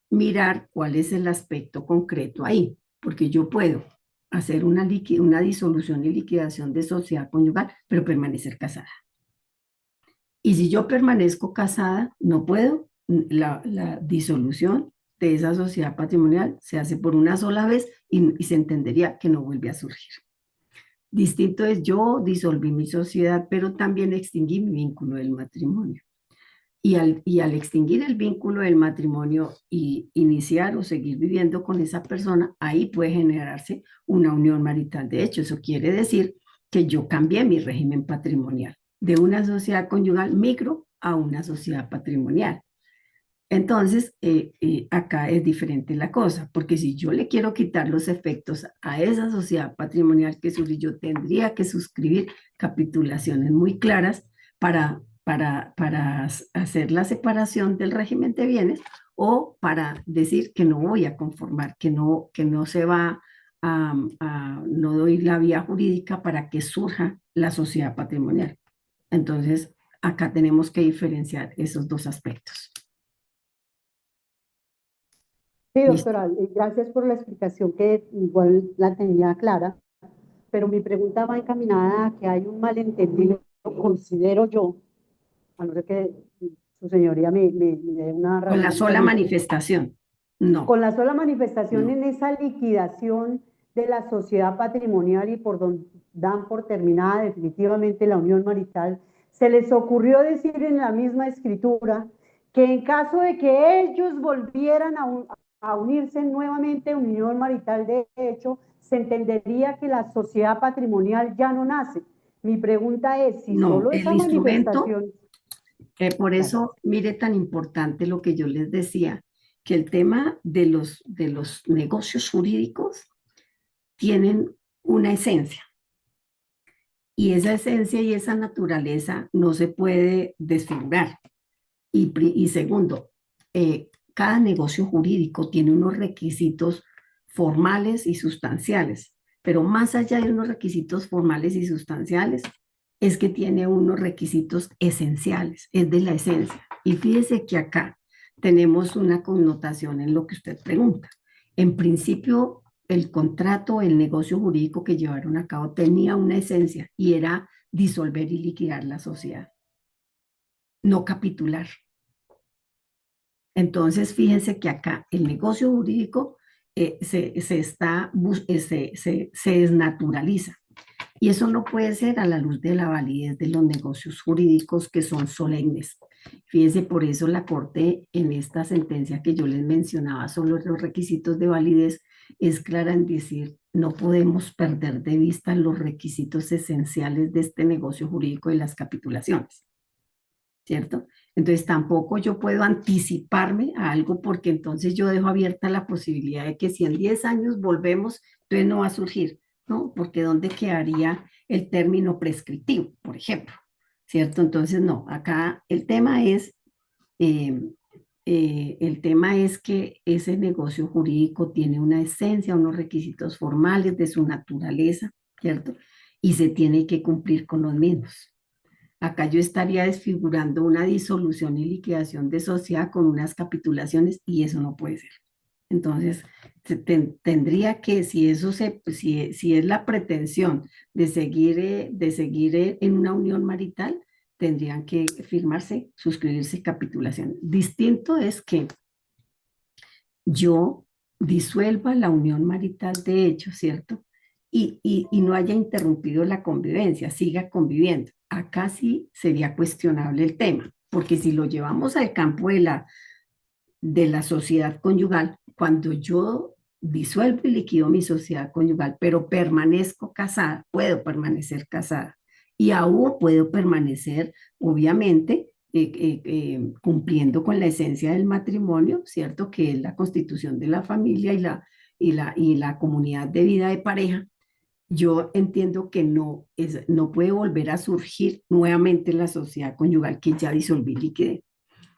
mirar cuál es el aspecto concreto ahí, porque yo puedo hacer una disolución y liquidación de sociedad conyugal, pero permanecer casada. Y si yo permanezco casada, no puedo, la disolución de esa sociedad patrimonial se hace por una sola vez y se entendería que no vuelve a surgir. Distinto es yo disolví mi sociedad, pero también extinguí mi vínculo del matrimonio. Y al extinguir el vínculo del matrimonio y iniciar o seguir viviendo con esa persona, ahí puede generarse una unión marital. De hecho, eso quiere decir que yo cambié mi régimen patrimonial de una sociedad conyugal micro a una sociedad patrimonial. Entonces, acá es diferente la cosa, porque si yo le quiero quitar los efectos a esa sociedad patrimonial que surgió, yo tendría que suscribir capitulaciones muy claras para hacer la separación del régimen de bienes o para decir que no voy a conformar, que no se va no doy la vía jurídica para que surja la sociedad patrimonial. Entonces, acá tenemos que diferenciar esos dos aspectos. Sí, doctora, gracias por la explicación que igual la tenía clara, pero mi pregunta va encaminada a que hay un malentendido, considero yo, a no ser que su señoría me dé una razón. Con la sola manifestación, no. Con la sola manifestación en esa liquidación de la sociedad patrimonial y dan por terminada definitivamente la unión marital, se les ocurrió decir en la misma escritura que en caso de que ellos volvieran a unirse nuevamente en unión marital, de hecho, se entendería que la sociedad patrimonial ya no nace. Mi pregunta es, si solo esa manifestación... Por eso, mire, tan importante lo que yo les decía, que el tema de los negocios jurídicos tienen una esencia. Y esa esencia y esa naturaleza no se puede desfigurar. Y segundo, cada negocio jurídico tiene unos requisitos formales y sustanciales, pero más allá de unos requisitos formales y sustanciales, es que tiene unos requisitos esenciales, es de la esencia. Y fíjese que acá tenemos una connotación en lo que usted pregunta. En principio, el contrato, el negocio jurídico que llevaron a cabo tenía una esencia y era disolver y liquidar la sociedad, no capitular. Entonces, fíjense que acá el negocio jurídico se desnaturaliza. Y eso no puede ser a la luz de la validez de los negocios jurídicos que son solemnes. Fíjense, por eso la Corte en esta sentencia que yo les mencionaba sobre los requisitos de validez es clara en decir, no podemos perder de vista los requisitos esenciales de este negocio jurídico de las capitulaciones, ¿cierto? Entonces tampoco yo puedo anticiparme a algo porque entonces yo dejo abierta la posibilidad de que si en 10 años volvemos, entonces no va a surgir, ¿no? Porque ¿dónde quedaría el término prescriptivo, por ejemplo? ¿Cierto? Entonces no, acá el tema es que ese negocio jurídico tiene una esencia, unos requisitos formales de su naturaleza, ¿cierto? Y se tiene que cumplir con los mismos. Acá yo estaría desfigurando una disolución y liquidación de sociedad con unas capitulaciones y eso no puede ser. Entonces, tendría que, si es la pretensión de seguir en una unión marital, tendrían que firmarse, suscribirse capitulación. Distinto es que yo disuelva la unión marital de hecho, ¿cierto? Y no haya interrumpido la convivencia, siga conviviendo. Acá sí sería cuestionable el tema, porque si lo llevamos al campo de la sociedad conyugal, cuando yo disuelvo y liquido mi sociedad conyugal, pero permanezco casada, puedo permanecer casada y aún puedo permanecer, obviamente, cumpliendo con la esencia del matrimonio, ¿cierto? Que es la constitución de la familia y la comunidad de vida de pareja. Yo entiendo que no puede volver a surgir nuevamente la sociedad conyugal que ya disolví y liquidé.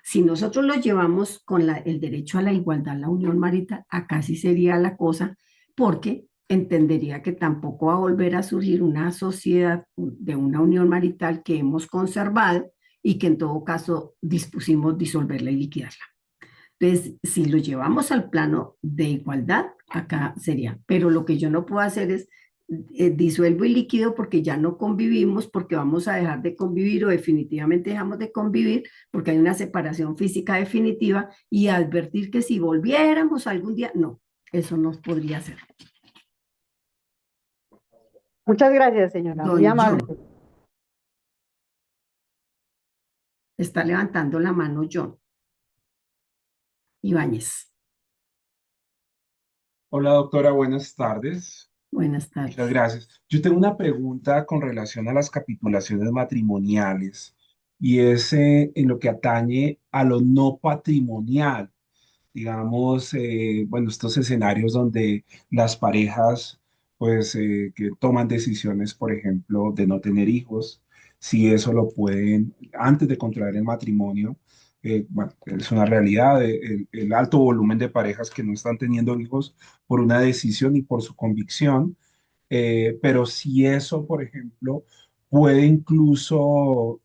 Si nosotros lo llevamos con el derecho a la igualdad, la unión marital, acá sí sería la cosa, porque entendería que tampoco va a volver a surgir una sociedad de una unión marital que hemos conservado y que en todo caso dispusimos disolverla y liquidarla. Entonces, si lo llevamos al plano de igualdad, acá sería, pero lo que yo no puedo hacer es disuelvo y liquido porque ya no convivimos, porque vamos a dejar de convivir o definitivamente dejamos de convivir porque hay una separación física definitiva y advertir que si volviéramos algún día, no, eso no podría ser. Muchas gracias, señora. Muy Don amable. John. Está levantando la mano John Ibáñez. Hola doctora, buenas tardes. Buenas Muchas tardes. gracias. Yo tengo una pregunta con relación a las capitulaciones matrimoniales y es en lo que atañe a lo no patrimonial. Digamos, bueno, estos escenarios donde las parejas, pues, que toman decisiones, por ejemplo, de no tener hijos, si eso lo pueden, antes de contraer el matrimonio, bueno, es una realidad, el alto volumen de parejas que no están teniendo hijos por una decisión y por su convicción, pero si eso, por ejemplo, puede incluso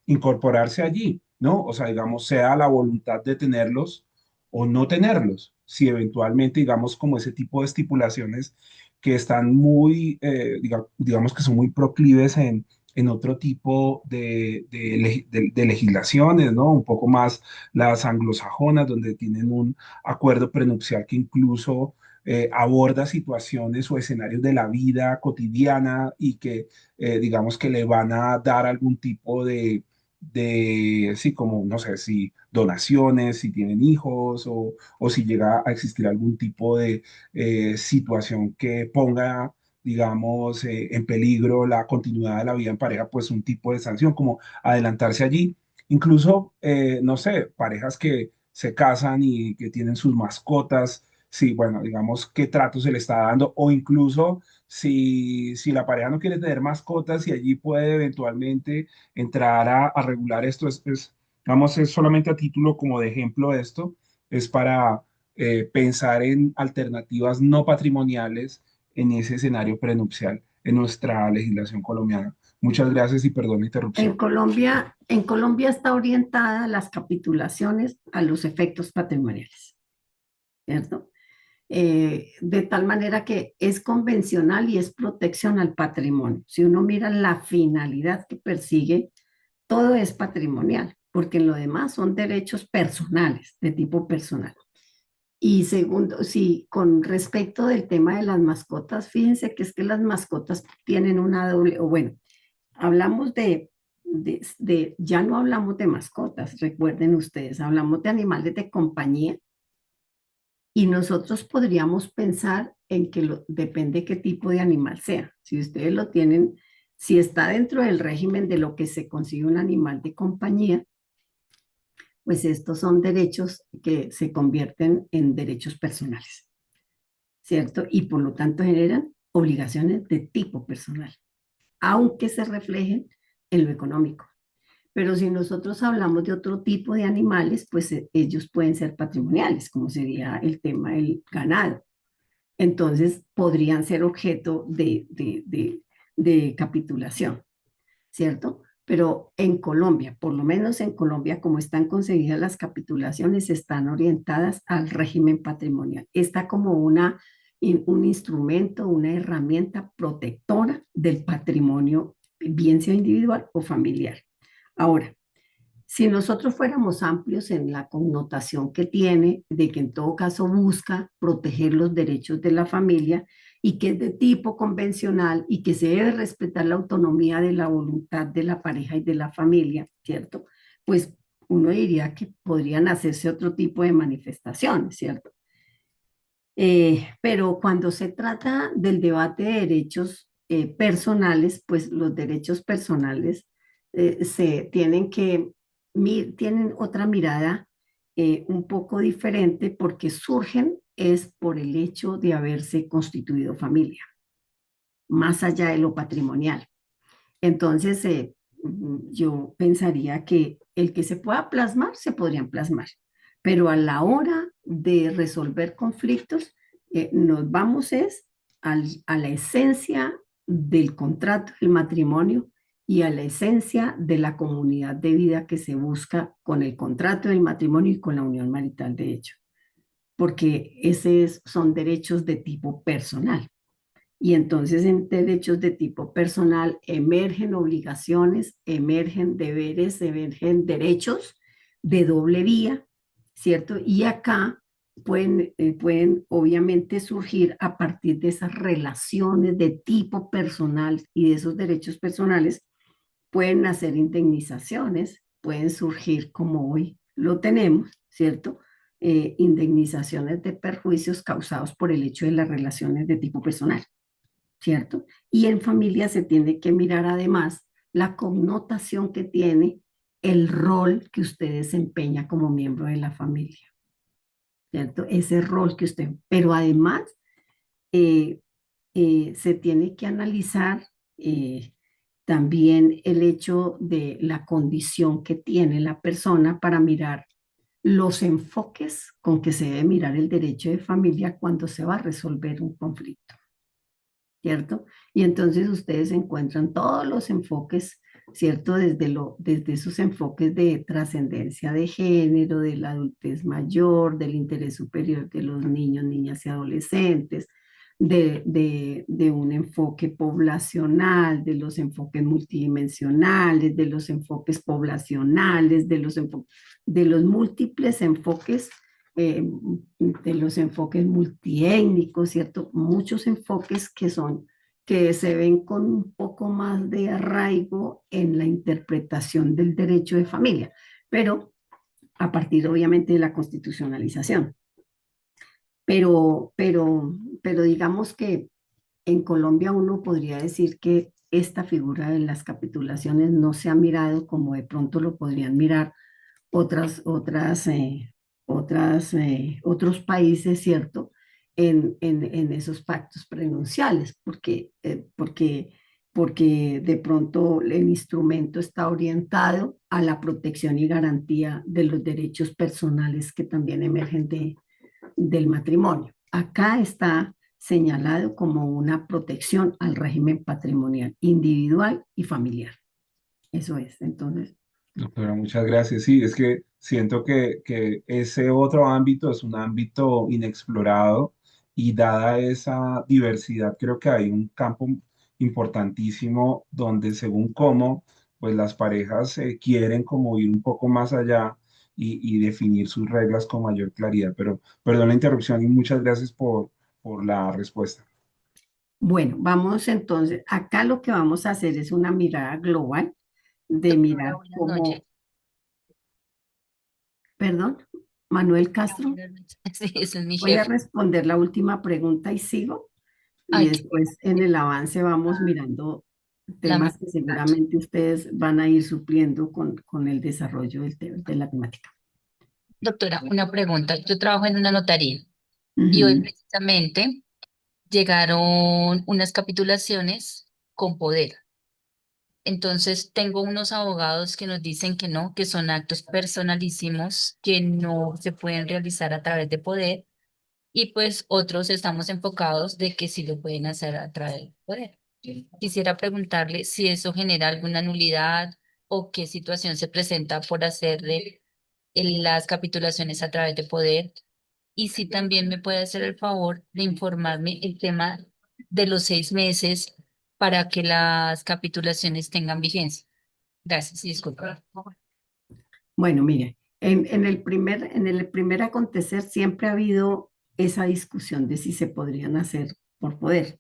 incorporarse allí, ¿no? O sea, digamos, sea la voluntad de tenerlos o no tenerlos, si eventualmente, digamos, como ese tipo de estipulaciones que están muy, digamos que son muy proclives en otro tipo de legislaciones, ¿no? Un poco más las anglosajonas, donde tienen un acuerdo prenupcial que incluso aborda situaciones o escenarios de la vida cotidiana y que digamos que le van a dar algún tipo sí, como, no sé, si donaciones, si tienen hijos o si llega a existir algún tipo de situación que ponga, digamos, en peligro la continuidad de la vida en pareja, pues un tipo de sanción, como adelantarse allí. Incluso, no sé, parejas que se casan y que tienen sus mascotas, sí, bueno, digamos qué trato se le está dando, o incluso si la pareja no quiere tener mascotas y allí puede eventualmente entrar a regular esto, vamos, es solamente a título como de ejemplo esto, es para pensar en alternativas no patrimoniales en ese escenario prenupcial en nuestra legislación colombiana. Muchas gracias y perdón la interrupción. En Colombia está orientada las capitulaciones a los efectos patrimoniales, ¿cierto? De tal manera que es convencional y es protección al patrimonio. Si uno mira la finalidad que persigue, todo es patrimonial, porque en lo demás son derechos personales, de tipo personal. Y segundo, sí, con respecto del tema de las mascotas, fíjense que es que las mascotas tienen una doble, o bueno, hablamos ya no hablamos de mascotas, recuerden ustedes, hablamos de animales de compañía y nosotros podríamos pensar en que depende qué tipo de animal sea. Si ustedes lo tienen, si está dentro del régimen de lo que se consigue un animal de compañía, pues estos son derechos que se convierten en derechos personales, ¿cierto? Y por lo tanto generan obligaciones de tipo personal, aunque se reflejen en lo económico. Pero si nosotros hablamos de otro tipo de animales, pues ellos pueden ser patrimoniales, como sería el tema del ganado. Entonces podrían ser objeto de capitulación, ¿cierto? Pero en Colombia, por lo menos en Colombia, como están concebidas las capitulaciones, están orientadas al régimen patrimonial. Está como un instrumento, una herramienta protectora del patrimonio, bien sea individual o familiar. Ahora, si nosotros fuéramos amplios en la connotación que tiene, de que en todo caso busca proteger los derechos de la familia y que es de tipo convencional y que se debe respetar la autonomía de la voluntad de la pareja y de la familia, ¿cierto? Pues uno diría que podrían hacerse otro tipo de manifestaciones, ¿cierto? Pero cuando se trata del debate de derechos personales, pues los derechos personales tienen otra mirada un poco diferente porque surgen es por el hecho de haberse constituido familia, más allá de lo patrimonial. Entonces, yo pensaría que el que se pueda plasmar, se podrían plasmar, pero a la hora de resolver conflictos, nos vamos a la esencia del contrato, del matrimonio, y a la esencia de la comunidad de vida que se busca con el contrato del matrimonio y con la unión marital de hecho, porque esos son derechos de tipo personal. Y entonces en derechos de tipo personal emergen obligaciones, emergen deberes, emergen derechos de doble vía, ¿cierto? Y acá pueden obviamente surgir a partir de esas relaciones de tipo personal y de esos derechos personales, pueden hacer indemnizaciones, pueden surgir como hoy lo tenemos, ¿cierto? Indemnizaciones de perjuicios causados por el hecho de las relaciones de tipo personal, ¿cierto? Y en familia se tiene que mirar además la connotación que tiene el rol que usted desempeña como miembro de la familia, ¿cierto? Ese rol que usted, pero además eh, se tiene que analizar también el hecho de la condición que tiene la persona para mirar los enfoques con que se debe mirar el derecho de familia cuando se va a resolver un conflicto, ¿cierto? Y entonces ustedes encuentran todos los enfoques, ¿cierto? Desde esos enfoques de trascendencia de género, de la adultez mayor, del interés superior de los niños, niñas y adolescentes, de un enfoque poblacional, de los enfoques multidimensionales, de los enfoques poblacionales, de los múltiples enfoques, de los enfoques multiétnicos, ¿cierto? Muchos enfoques que se ven con un poco más de arraigo en la interpretación del derecho de familia, pero a partir obviamente de la constitucionalización. Pero digamos que en Colombia uno podría decir que esta figura de las capitulaciones no se ha mirado como de pronto lo podrían mirar otros países, ¿cierto? En esos pactos prenunciales, porque de pronto el instrumento está orientado a la protección y garantía de los derechos personales que también emergen del matrimonio. Acá está señalado como una protección al régimen patrimonial individual y familiar. Eso es, entonces. Doctora, muchas gracias. Sí, es que siento que ese otro ámbito es un ámbito inexplorado y dada esa diversidad, creo que hay un campo importantísimo donde según cómo, pues las parejas quieren como ir un poco más allá y definir sus reglas con mayor claridad. Pero perdón la interrupción y muchas gracias por la respuesta. Bueno, vamos entonces, acá lo que vamos a hacer es una mirada global de mirar Buenas cómo, noches. perdón, Manuel Castro, Buenas noches. Sí, ese es mi voy a jefe. responder la última pregunta y sigo, y Ay, qué después en el avance vamos mirando la temas que seguramente ustedes van a ir supliendo con el desarrollo de la temática. doctora, una pregunta. Yo trabajo en una notaría y hoy Ujú. precisamente llegaron unas capitulaciones con poder. Entonces tengo unos abogados que nos dicen que no, que son actos personalísimos, que no se pueden realizar a través de poder, y pues otros estamos enfocados de que sí lo pueden hacer a través del poder. Quisiera preguntarle si eso genera alguna nulidad o qué situación se presenta por hacer de las capitulaciones a través de poder, y si también me puede hacer el favor de informarme el tema de los 6 meses para que las capitulaciones tengan vigencia. Gracias y disculpa. Bueno, mire, en el primer acontecer siempre ha habido esa discusión de si se podrían hacer por poder.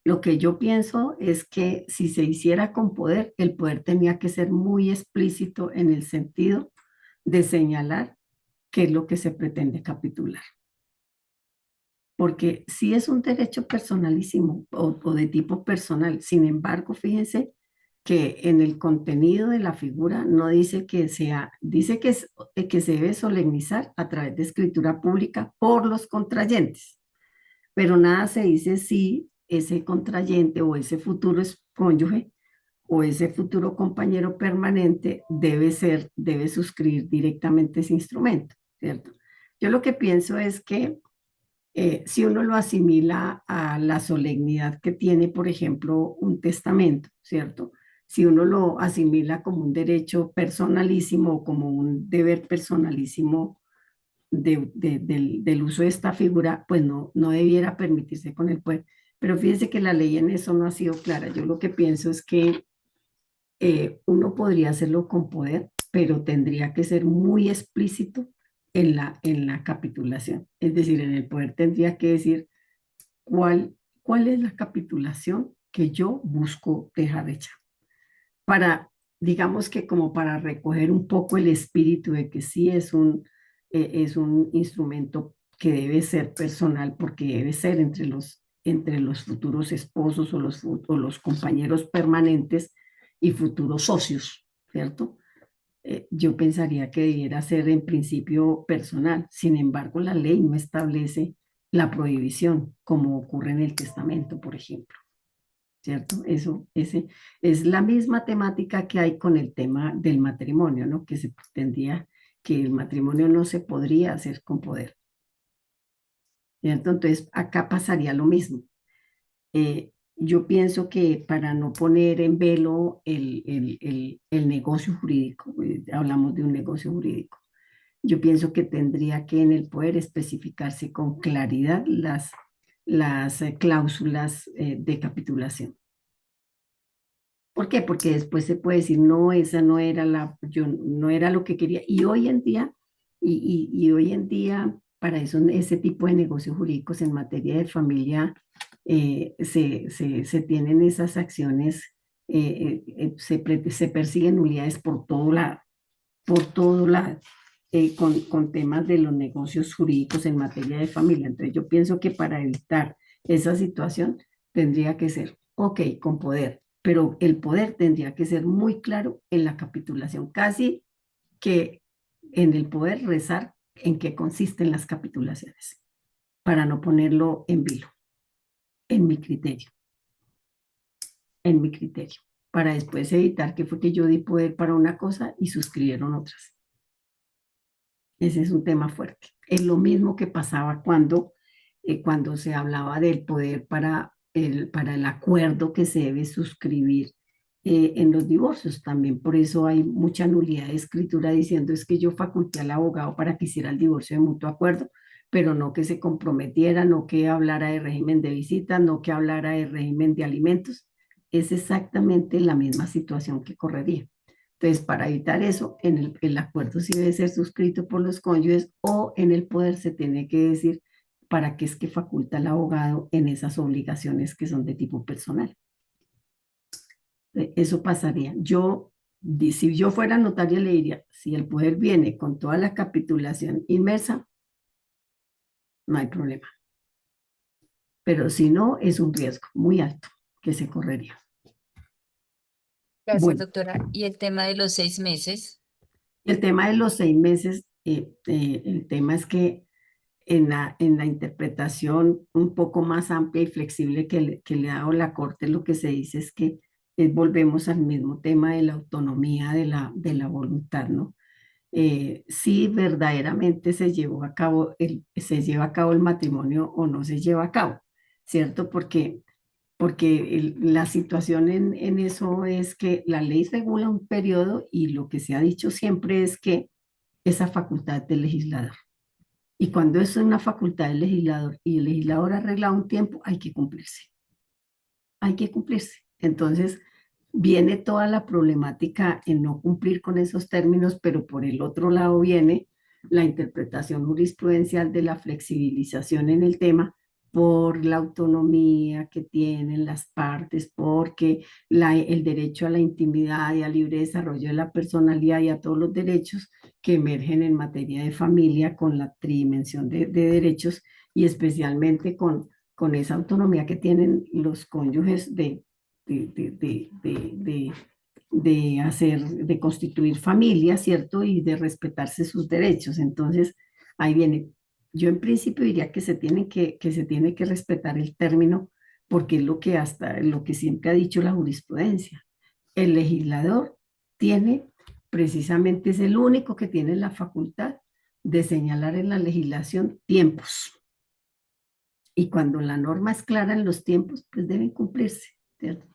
Lo que yo pienso es que si se hiciera con poder, el poder tenía que ser muy explícito en el sentido de señalar qué es lo que se pretende capitular. Porque si es un derecho personalísimo o de tipo personal, sin embargo, fíjense que en el contenido de la figura no dice que sea, dice que se debe solemnizar a través de escritura pública por los contrayentes, pero nada se dice si ese contrayente o ese futuro cónyuge o ese futuro compañero permanente debe suscribir directamente ese instrumento, ¿cierto? Yo lo que pienso es que si uno lo asimila a la solemnidad que tiene, por ejemplo, un testamento, ¿cierto? Si uno lo asimila como un derecho personalísimo o como un deber personalísimo del uso de esta figura, pues no debiera permitirse con el poder. Pero fíjense que la ley en eso no ha sido clara. Yo lo que pienso es que uno podría hacerlo con poder, pero tendría que ser muy explícito en la capitulación. Es decir, en el poder tendría que decir cuál es la capitulación que yo busco dejar hecha. Para, digamos que como para recoger un poco el espíritu de que sí es un instrumento que debe ser personal porque debe ser entre los futuros esposos o los compañeros permanentes y futuros socios, ¿cierto? Yo pensaría que debiera ser en principio personal. Sin embargo, la ley no establece la prohibición, como ocurre en el testamento, por ejemplo, ¿cierto? Ese es la misma temática que hay con el tema del matrimonio, ¿no? Que se pretendía que el matrimonio no se podría hacer con poder, ¿cierto? Entonces, acá pasaría lo mismo. Yo pienso que para no poner en velo el negocio jurídico, hablamos de un negocio jurídico, yo pienso que tendría que en el poder especificarse con claridad las cláusulas de capitulación. ¿Por qué? Porque después se puede decir, no, esa no era yo no era lo que quería. Y hoy en día, hoy en día, para eso, ese tipo de negocios jurídicos en materia de familia, se tienen esas acciones, se persiguen nulidades por todo lado, con temas de los negocios jurídicos en materia de familia. Entonces yo pienso que para evitar esa situación tendría que ser, ok, con poder, pero el poder tendría que ser muy claro en la capitulación, casi que en el poder rezar en qué consisten las capitulaciones, para no ponerlo en vilo, en mi criterio, para después evitar que fue que yo di poder para una cosa y suscribieron otras. Ese es un tema fuerte. Es lo mismo que pasaba cuando se hablaba del poder para el acuerdo que se debe suscribir en los divorcios. También por eso hay mucha nulidad de escritura diciendo es que yo faculté al abogado para que hiciera el divorcio de mutuo acuerdo, pero no que se comprometiera, no que hablara de régimen de visita, no que hablara de régimen de alimentos. Es exactamente la misma situación que correría. Entonces, para evitar eso, el acuerdo sí debe ser suscrito por los cónyuges o en el poder se tiene que decir para qué es que faculta al abogado en esas obligaciones que son de tipo personal. Eso pasaría. Si yo fuera notaria, le diría, si el poder viene con toda la capitulación inmersa, no hay problema. Pero si no, es un riesgo muy alto que se correría. Gracias, Bueno, doctora. ¿Y el tema de los 6 meses? el tema de los 6 meses, el tema es que en la interpretación un poco más amplia y flexible que le ha dado la Corte, lo que se dice es que volvemos al mismo tema de la autonomía de la voluntad, ¿no? Si verdaderamente se lleva a cabo el matrimonio o no se lleva a cabo, ¿cierto? Porque la situación en eso es que la ley regula un periodo y lo que se ha dicho siempre es que esa facultad del legislador. Y cuando eso es una facultad del legislador y el legislador arregla un tiempo, hay que cumplirse. Hay que cumplirse. Entonces, viene toda la problemática en no cumplir con esos términos, pero por el otro lado viene la interpretación jurisprudencial de la flexibilización en el tema por la autonomía que tienen las partes, porque el derecho a la intimidad y al libre desarrollo de la personalidad y a todos los derechos que emergen en materia de familia con la tridimensión de derechos y especialmente con esa autonomía que tienen los cónyuges de constituir familia, ¿cierto? Y de respetarse sus derechos. Entonces, ahí viene. Yo en principio diría que se tiene que respetar el término porque es lo que siempre ha dicho la jurisprudencia. el legislador tiene, precisamente es el único que tiene la facultad de señalar en la legislación tiempos. Y cuando la norma es clara en los tiempos, pues deben cumplirse, ¿cierto?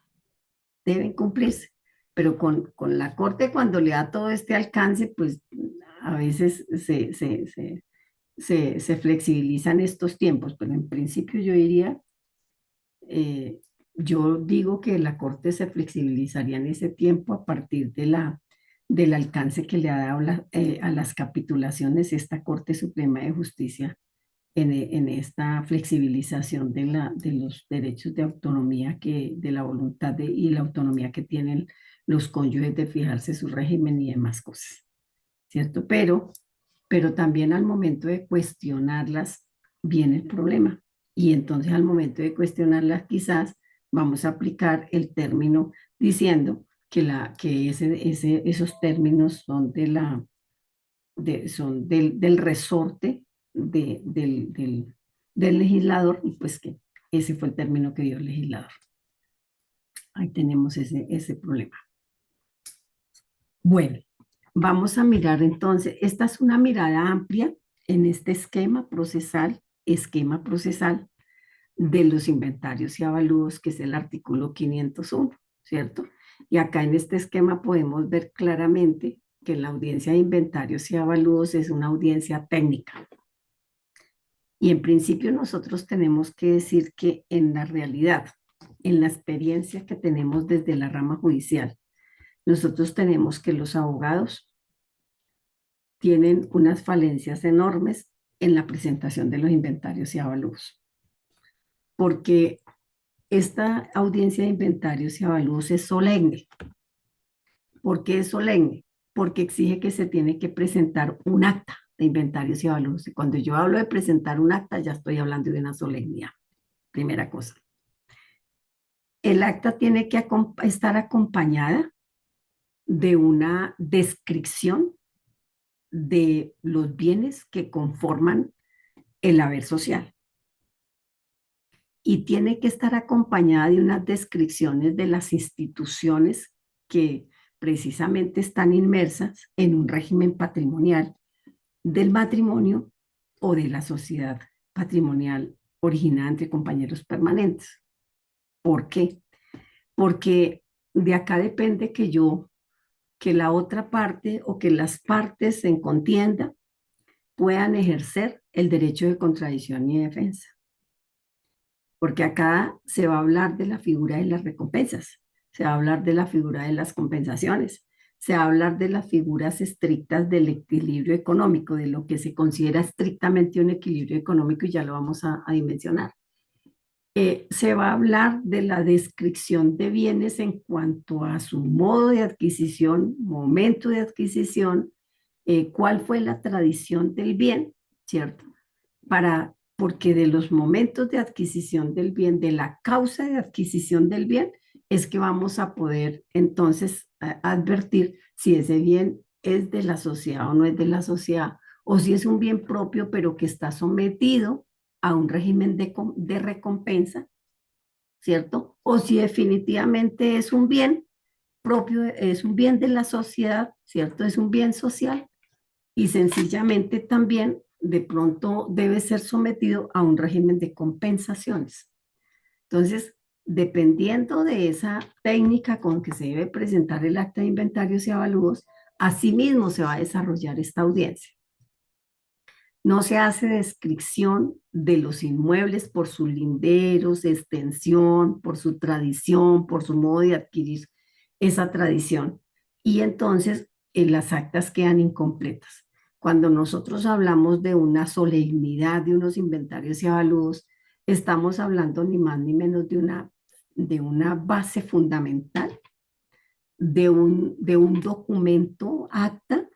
Deben cumplirse. Pero con la Corte, cuando le da todo este alcance, pues a veces se flexibilizan estos tiempos. Pero en principio yo diría, yo digo que la Corte se flexibilizaría en ese tiempo a partir del alcance que le ha dado a las capitulaciones esta Corte Suprema de Justicia en esta flexibilización de los derechos de autonomía, de la voluntad y la autonomía que tienen los cónyuges de fijarse su régimen y demás cosas, ¿cierto? Pero también al momento de cuestionarlas viene el problema. Y entonces al momento de cuestionarlas quizás vamos a aplicar el término diciendo que esos términos son, son del resorte del legislador, y pues que ese fue el término que dio el legislador. Ahí tenemos ese problema. Bueno, vamos a mirar entonces, esta es una mirada amplia en este esquema procesal de los inventarios y avalúos, que es el artículo 501, ¿cierto? Y acá en este esquema podemos ver claramente que la audiencia de inventarios y avalúos es una audiencia técnica. Y en principio nosotros tenemos que decir que en la realidad, en la experiencia que tenemos desde la rama judicial, nosotros tenemos que los abogados tienen unas falencias enormes en la presentación de los inventarios y avalúos. Porque esta audiencia de inventarios y avalúos es solemne. ¿Por qué es solemne? Porque exige que se tiene que presentar un acta de inventarios y avalúos. Y cuando yo hablo de presentar un acta, ya estoy hablando de una solemnidad. Primera cosa. El acta tiene que estar acompañada de una descripción de los bienes que conforman el haber social. Y tiene que estar acompañada de unas descripciones de las instituciones que precisamente están inmersas en un régimen patrimonial del matrimonio o de la sociedad patrimonial originada entre compañeros permanentes. ¿Por qué? Porque de acá depende que la otra parte o que las partes en contienda puedan ejercer el derecho de contradicción y defensa. Porque acá se va a hablar de la figura de las recompensas, se va a hablar de la figura de las compensaciones, se va a hablar de las figuras estrictas del equilibrio económico, de lo que se considera estrictamente un equilibrio económico, y ya lo vamos a dimensionar. Se va a hablar de la descripción de bienes en cuanto a su modo de adquisición, momento de adquisición, cuál fue la tradición del bien, ¿cierto? Porque de los momentos de adquisición del bien, de la causa de adquisición del bien, es que vamos a poder entonces advertir si ese bien es de la sociedad o no es de la sociedad, o si es un bien propio pero que está sometido a un régimen de recompensa, ¿cierto? O si definitivamente es un bien propio, es un bien de la sociedad, ¿cierto? Es un bien social y sencillamente también de pronto debe ser sometido a un régimen de compensaciones. Entonces, dependiendo de esa técnica con que se debe presentar el acta de inventarios y avalúos, asimismo se va a desarrollar esta audiencia. No se hace descripción de los inmuebles por sus linderos, extensión, por su tradición, por su modo de adquirir esa tradición. Y entonces las actas quedan incompletas. Cuando nosotros hablamos de una solemnidad de unos inventarios y avalúos, estamos hablando ni más ni menos de una base fundamental, de un documento, acta,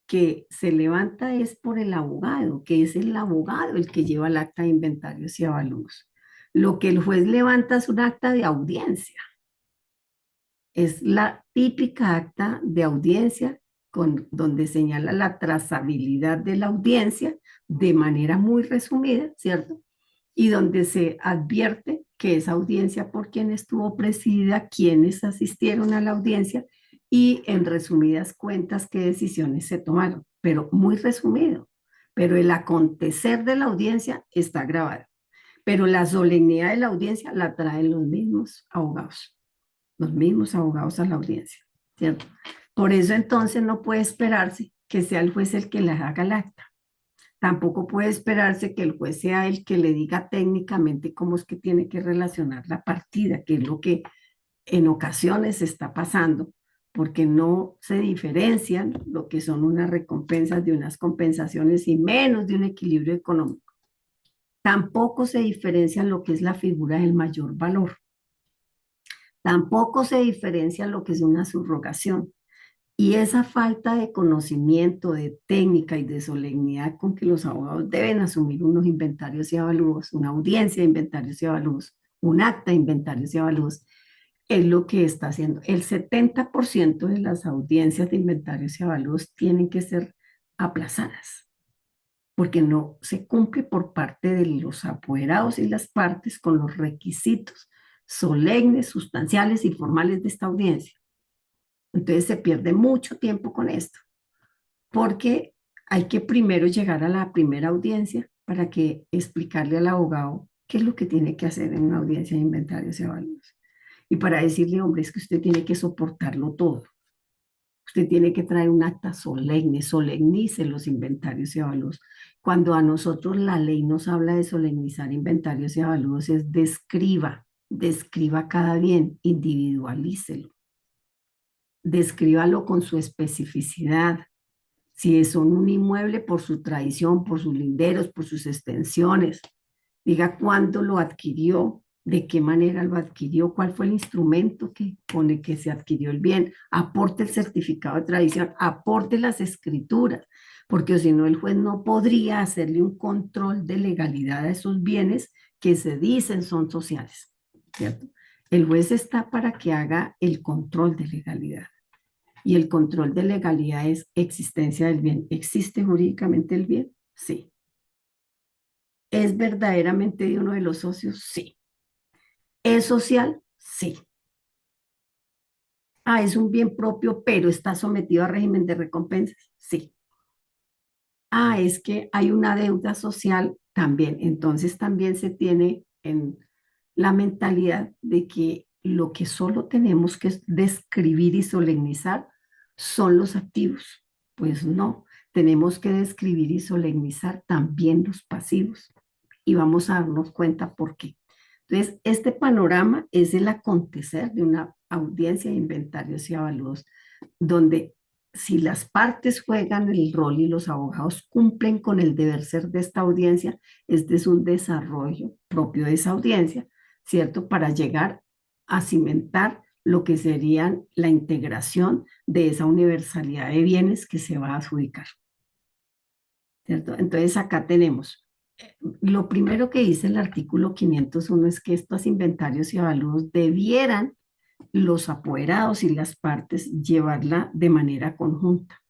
que se levanta es por el abogado, que es el abogado el que lleva el acta de inventarios y avalúos. Lo que el juez levanta es un acta de audiencia. Es la típica acta de audiencia donde señala la trazabilidad de la audiencia de manera muy resumida, ¿cierto? Y donde se advierte que esa audiencia por quién estuvo presidida, quiénes asistieron a la audiencia y en resumidas cuentas qué decisiones se tomaron, pero muy resumido. Pero el acontecer de la audiencia está grabado, pero la solemnidad de la audiencia la traen los mismos abogados a la audiencia, ¿cierto? Por eso entonces no puede esperarse que sea el juez el que le haga el acta. Tampoco puede esperarse que el juez sea el que le diga técnicamente cómo es que tiene que relacionar la partida, que es lo que en ocasiones está pasando, porque no se diferencian lo que son unas recompensas de unas compensaciones y menos de un equilibrio económico. Tampoco se diferencia lo que es la figura del mayor valor. Tampoco se diferencia lo que es una subrogación. Y esa falta de conocimiento, de técnica y de solemnidad con que los abogados deben asumir unos inventarios y avalúos, una audiencia de inventarios y avalúos, un acta de inventarios y avalúos, es lo que está haciendo. El 70% de las audiencias de inventarios y avalúos tienen que ser aplazadas, porque no se cumple por parte de los apoderados y las partes con los requisitos solemnes, sustanciales y formales de esta audiencia. Entonces se pierde mucho tiempo con esto, porque hay que primero llegar a la primera audiencia para que explicarle al abogado qué es lo que tiene que hacer en una audiencia de inventarios y avalúos. Y para decirle, hombre, es que usted tiene que soportarlo todo. Usted tiene que traer un acta solemne, solemnice los inventarios y avalúos. Cuando a nosotros la ley nos habla de solemnizar inventarios y avalúos, es describa cada bien, individualícelo. Descríbalo con su especificidad. Si son un inmueble, por su tradición, por sus linderos, por sus extensiones. Diga cuándo lo adquirió, de qué manera lo adquirió, cuál fue el instrumento con el que se adquirió el bien. Aporte el certificado de tradición, aporte las escrituras, porque si no el juez no podría hacerle un control de legalidad a esos bienes que se dicen son sociales, ¿cierto? El juez está para que haga el control de legalidad. Y el control de legalidad es existencia del bien. ¿Existe jurídicamente el bien? Sí. ¿Es verdaderamente de uno de los socios? Sí. ¿Es social? Sí. Ah, ¿es un bien propio, pero está sometido a régimen de recompensas? Sí. Ah, es que hay una deuda social también. Entonces también se tiene en la mentalidad de que lo que solo tenemos que describir y solemnizar son los activos. Pues no, tenemos que describir y solemnizar también los pasivos. Y vamos a darnos cuenta por qué. Entonces, este panorama es el acontecer de una audiencia de inventarios y avalúos, donde si las partes juegan el rol y los abogados cumplen con el deber ser de esta audiencia, este es un desarrollo propio de esa audiencia, ¿cierto? Para llegar a cimentar lo que serían la integración de esa universalidad de bienes que se va a adjudicar, ¿cierto? Entonces acá tenemos, lo primero que dice el artículo 501 es que estos inventarios y avalúos debieran los apoderados y las partes llevarla de manera conjunta.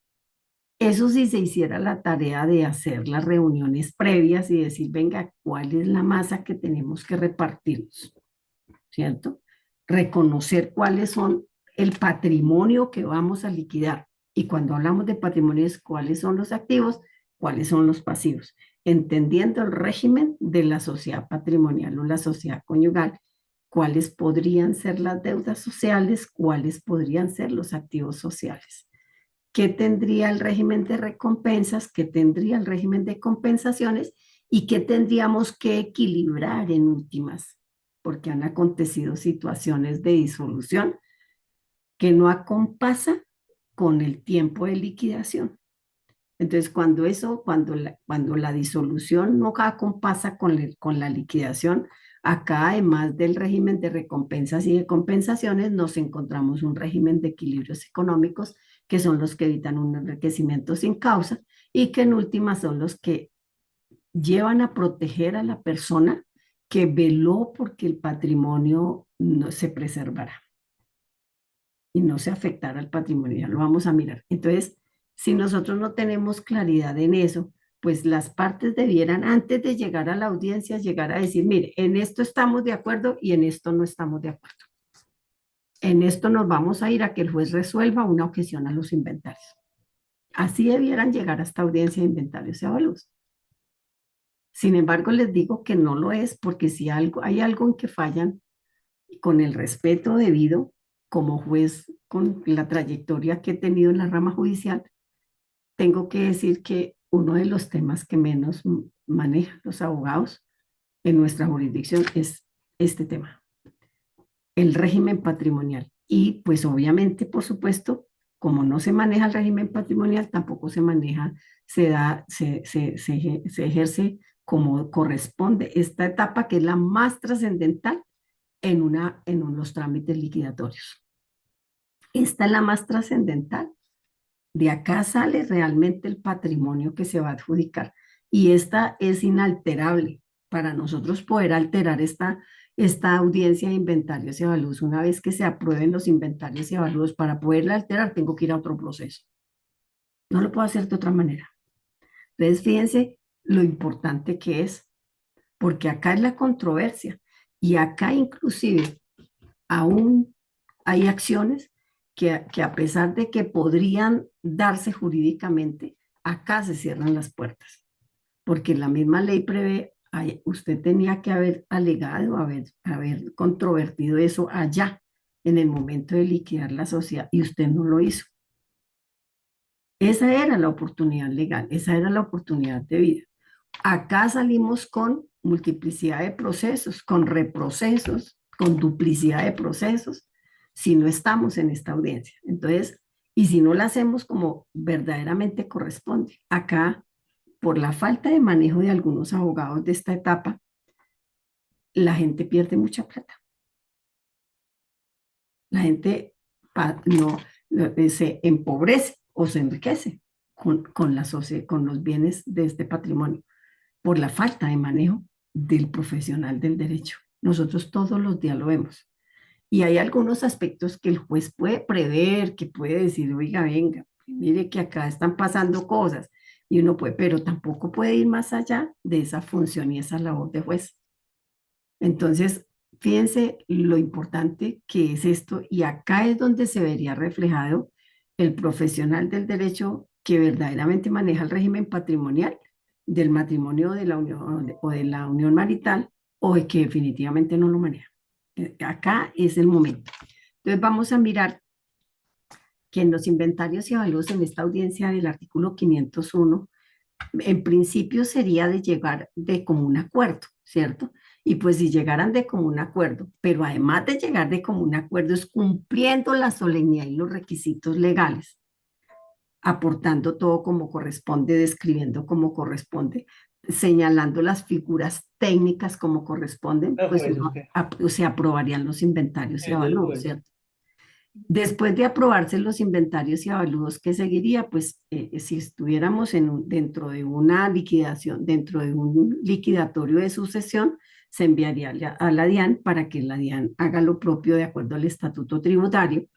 Eso si se hiciera la tarea de hacer las reuniones previas y decir, venga, ¿cuál es la masa que tenemos que repartirnos? ¿Cierto? Reconocer cuáles son el patrimonio que vamos a liquidar. Y cuando hablamos de patrimonio es cuáles son los activos, cuáles son los pasivos, entendiendo el régimen de la sociedad patrimonial o la sociedad conyugal, cuáles podrían ser las deudas sociales, cuáles podrían ser los activos sociales. ¿Qué tendría el régimen de recompensas? ¿Qué tendría el régimen de compensaciones? ¿Y qué tendríamos que equilibrar en últimas? Porque han acontecido situaciones de disolución que no acompasa con el tiempo de liquidación. Entonces, cuando la disolución no acompasa con la liquidación, acá además del régimen de recompensas y de compensaciones, nos encontramos un régimen de equilibrios económicos que son los que evitan un enriquecimiento sin causa y que en últimas son los que llevan a proteger a la persona que veló porque el patrimonio no se preservara y no se afectara al patrimonio. Ya lo vamos a mirar. Entonces, si nosotros no tenemos claridad en eso, pues las partes debieran, antes de llegar a la audiencia, llegar a decir, mire, en esto estamos de acuerdo y en esto no estamos de acuerdo. En esto nos vamos a ir a que el juez resuelva una objeción a los inventarios. Así debieran llegar hasta audiencia de inventarios y avalúos. Sin embargo, les digo que no lo es, porque si hay algo en que fallan, con el respeto debido, como juez, con la trayectoria que he tenido en la rama judicial, tengo que decir que uno de los temas que menos manejan los abogados en nuestra jurisdicción es este tema, el régimen patrimonial. Y pues obviamente, por supuesto, como no se maneja el régimen patrimonial, tampoco se maneja, se ejerce como corresponde esta etapa, que es la más trascendental en unos trámites liquidatorios. Esta es la más trascendental. De acá sale realmente el patrimonio que se va a adjudicar. Y esta es inalterable. Para nosotros poder alterar esta audiencia de inventarios y avalúos, una vez que se aprueben los inventarios y avalúos, para poderla alterar, tengo que ir a otro proceso. No lo puedo hacer de otra manera. Entonces, fíjense lo importante que es, porque acá es la controversia. Y acá inclusive aún hay acciones que a pesar de que podrían darse jurídicamente, acá se cierran las puertas, porque la misma ley prevé, usted tenía que haber alegado, haber controvertido eso allá, en el momento de liquidar la sociedad, y usted no lo hizo. Esa era la oportunidad legal, esa era la oportunidad de vida. Acá salimos con multiplicidad de procesos, con reprocesos, con duplicidad de procesos, si no estamos en esta audiencia. Entonces, y si no la hacemos como verdaderamente corresponde. Acá, por la falta de manejo de algunos abogados de esta etapa, la gente pierde mucha plata. La gente se empobrece o se enriquece con los bienes de este patrimonio, por la falta de manejo del profesional del derecho. Nosotros todos los días lo vemos. Y hay algunos aspectos que el juez puede prever, que puede decir, oiga, venga, mire que acá están pasando cosas, y uno puede, pero tampoco puede ir más allá de esa función y esa labor de juez. Entonces, fíjense lo importante que es esto, y acá es donde se vería reflejado el profesional del derecho que verdaderamente maneja el régimen patrimonial del matrimonio de la unión, o de la unión marital, o de que definitivamente no lo maneja. Acá es el momento. Entonces vamos a mirar que en los inventarios y avalúos, en esta audiencia del artículo 501, en principio sería de llegar de común acuerdo, ¿cierto? Y pues si llegaran de común acuerdo, pero además de llegar de común acuerdo, es cumpliendo la solemnidad y los requisitos legales, aportando todo como corresponde, describiendo como corresponde, señalando las figuras técnicas como corresponden, pues se aprobarían los inventarios y avalúos, ¿cierto? Después de aprobarse los inventarios y avalúos, ¿qué seguiría? Pues si estuviéramos dentro de una liquidación, dentro de un liquidatorio de sucesión, se enviaría a la DIAN para que la DIAN haga lo propio de acuerdo al estatuto tributario.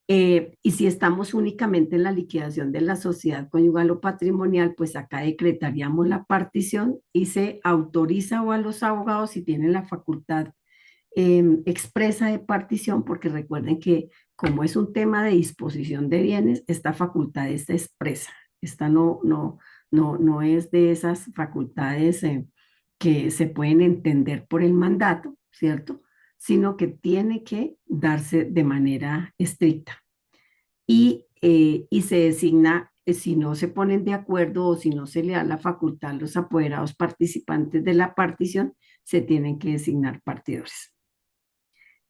Y si estamos únicamente en la liquidación de la sociedad conyugal o patrimonial, pues acá decretaríamos la partición y se autoriza a los abogados, si tienen la facultad expresa de partición, porque recuerden que como es un tema de disposición de bienes, esta facultad es expresa. Esta no es de esas facultades que se pueden entender por el mandato, ¿cierto? Sino que tiene que darse de manera estricta. Y se designa, si no se ponen de acuerdo o si no se le da la facultad a los apoderados participantes de la partición, se tienen que designar partidores.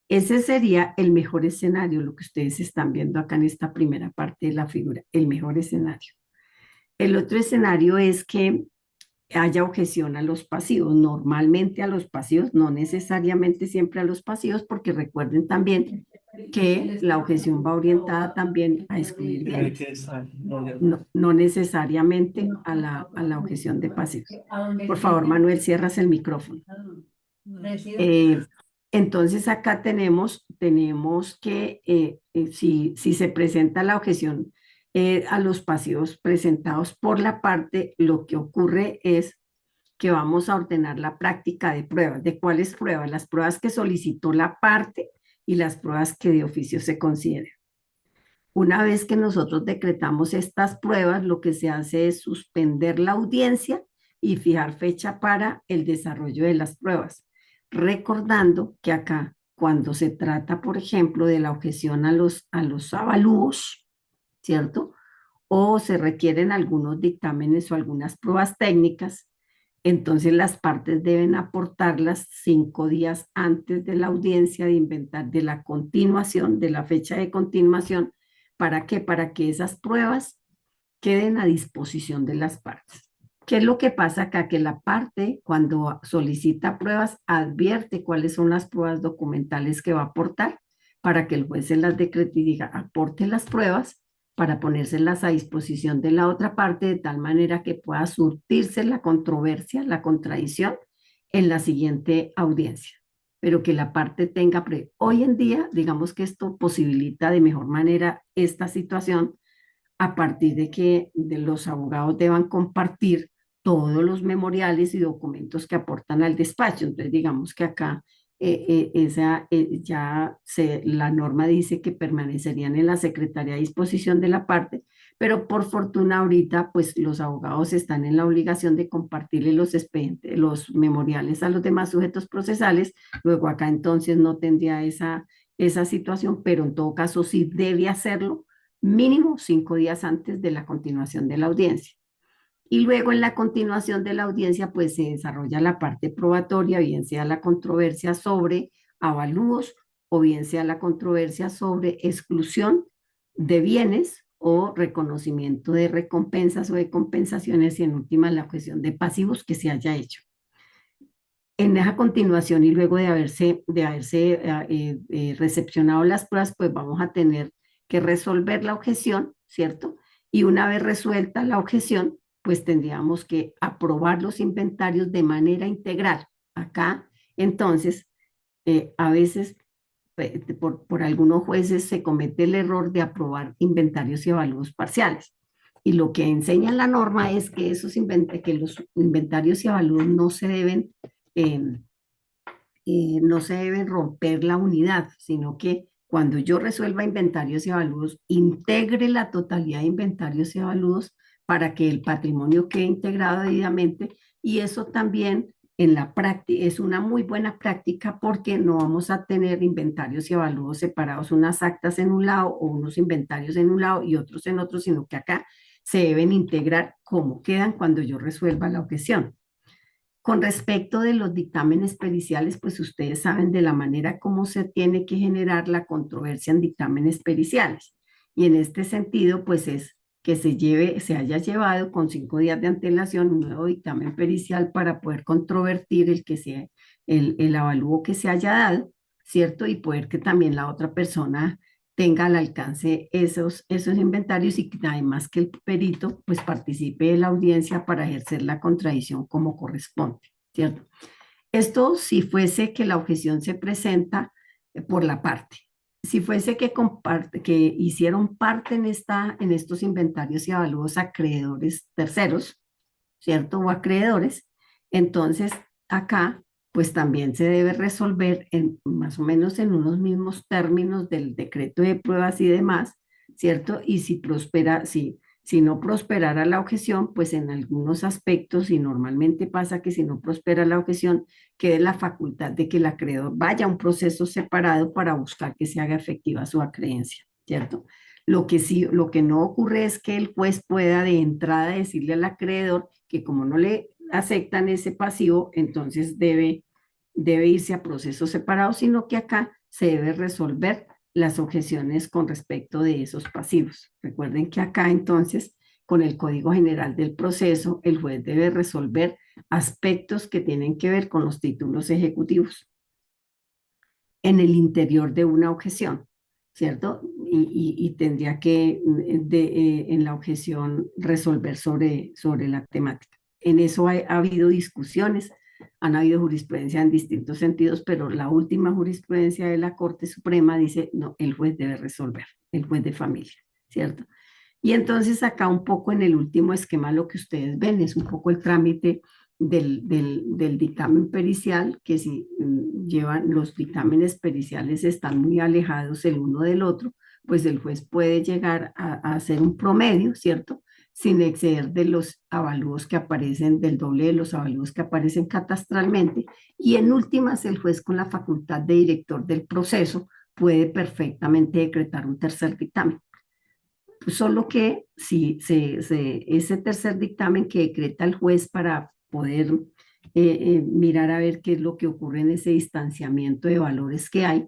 Ese sería el mejor escenario, lo que ustedes están viendo acá en esta primera parte de la figura, el mejor escenario. El otro escenario es que haya objeción a los pasivos, normalmente a los pasivos, no necesariamente siempre a los pasivos, porque recuerden también que la objeción va orientada también a excluir bienes, no necesariamente a la objeción de pasivos. Por favor, Manuel, cierras el micrófono. Entonces acá tenemos que si se presenta la objeción a los pasivos presentados por la parte, lo que ocurre es que vamos a ordenar la práctica de pruebas. ¿De cuáles pruebas? Las pruebas que solicitó la parte y las pruebas que de oficio se consideran. Una vez que nosotros decretamos estas pruebas, lo que se hace es suspender la audiencia y fijar fecha para el desarrollo de las pruebas. Recordando que acá, cuando se trata, por ejemplo, de la objeción a los avalúos, ¿cierto? O se requieren algunos dictámenes o algunas pruebas técnicas, entonces las partes deben aportarlas 5 días antes de la audiencia de la continuación, de la fecha de continuación. ¿Para qué? Para que esas pruebas queden a disposición de las partes. ¿Qué es lo que pasa acá? Que la parte, cuando solicita pruebas, advierte cuáles son las pruebas documentales que va a aportar para que el juez se las decrete y diga, aporte las pruebas para ponérselas a disposición de la otra parte de tal manera que pueda surtirse la controversia, la contradicción en la siguiente audiencia. Pero que la parte tenga, hoy en día, digamos que esto posibilita de mejor manera esta situación a partir de que los abogados deban compartir todos los memoriales y documentos que aportan al despacho. Entonces, digamos que acá la norma dice que permanecerían en la secretaría a disposición de la parte, pero por fortuna ahorita pues los abogados están en la obligación de compartirle los memoriales a los demás sujetos procesales. Luego acá entonces no tendría esa situación, pero en todo caso sí debe hacerlo mínimo 5 días antes de la continuación de la audiencia. Y luego en la continuación de la audiencia pues se desarrolla la parte probatoria, bien sea la controversia sobre avalúos o bien sea la controversia sobre exclusión de bienes o reconocimiento de recompensas o de compensaciones y en última la cuestión de pasivos que se haya hecho. En esa continuación y luego de haberse recepcionado las pruebas, pues vamos a tener que resolver la objeción, ¿cierto? Y una vez resuelta la objeción, pues tendríamos que aprobar los inventarios de manera integral. Acá, entonces, a veces por algunos jueces se comete el error de aprobar inventarios y avalúos parciales. Y lo que enseña la norma es que los inventarios y avalúos no se deben romper la unidad, sino que cuando yo resuelva inventarios y avalúos, integre la totalidad de inventarios y avalúos para que el patrimonio quede integrado debidamente, y eso también en la práctica es una muy buena práctica porque no vamos a tener inventarios y avalúos separados, unas actas en un lado o unos inventarios en un lado y otros en otro, sino que acá se deben integrar como quedan cuando yo resuelva la objeción. Con respecto de los dictámenes periciales, pues ustedes saben de la manera como se tiene que generar la controversia en dictámenes periciales. Y en este sentido, pues es que se haya llevado con 5 días de antelación un nuevo dictamen pericial para poder controvertir el avalúo que se haya dado, ¿cierto? Y poder que también la otra persona tenga al alcance esos inventarios y que además que el perito pues participe de la audiencia para ejercer la contradicción como corresponde, ¿cierto? Esto si fuese que la objeción se presenta por la parte. Si fuese que hicieron parte en estos inventarios y avalúos acreedores terceros, ¿cierto? O acreedores, entonces acá pues también se debe resolver más o menos en unos mismos términos del decreto de pruebas y demás, ¿cierto? Y si no prosperara la objeción, pues en algunos aspectos, y normalmente pasa que si no prospera la objeción, quede la facultad de que el acreedor vaya a un proceso separado para buscar que se haga efectiva su acreencia, ¿cierto? Lo que no ocurre es que el juez pueda de entrada decirle al acreedor que como no le aceptan ese pasivo, entonces debe irse a procesos separados, sino que acá se debe resolver las objeciones con respecto de esos pasivos. Recuerden que acá entonces, con el Código General del Proceso, el juez debe resolver aspectos que tienen que ver con los títulos ejecutivos en el interior de una objeción, ¿cierto? Y tendría que en la objeción resolver sobre la temática. En eso ha habido discusiones, han habido jurisprudencia en distintos sentidos, pero la última jurisprudencia de la Corte Suprema dice, no, el juez debe resolver, el juez de familia, ¿cierto? Y entonces acá un poco en el último esquema lo que ustedes ven es un poco el trámite del dictamen pericial, que si llevan los dictámenes periciales están muy alejados el uno del otro, pues el juez puede llegar a hacer un promedio, ¿cierto? Sin exceder de los avalúos que aparecen, del doble de los avalúos que aparecen catastralmente. Y en últimas, el juez con la facultad de director del proceso puede perfectamente decretar un tercer dictamen. Solo que si ese tercer dictamen que decreta el juez para poder mirar a ver qué es lo que ocurre en ese distanciamiento de valores que hay,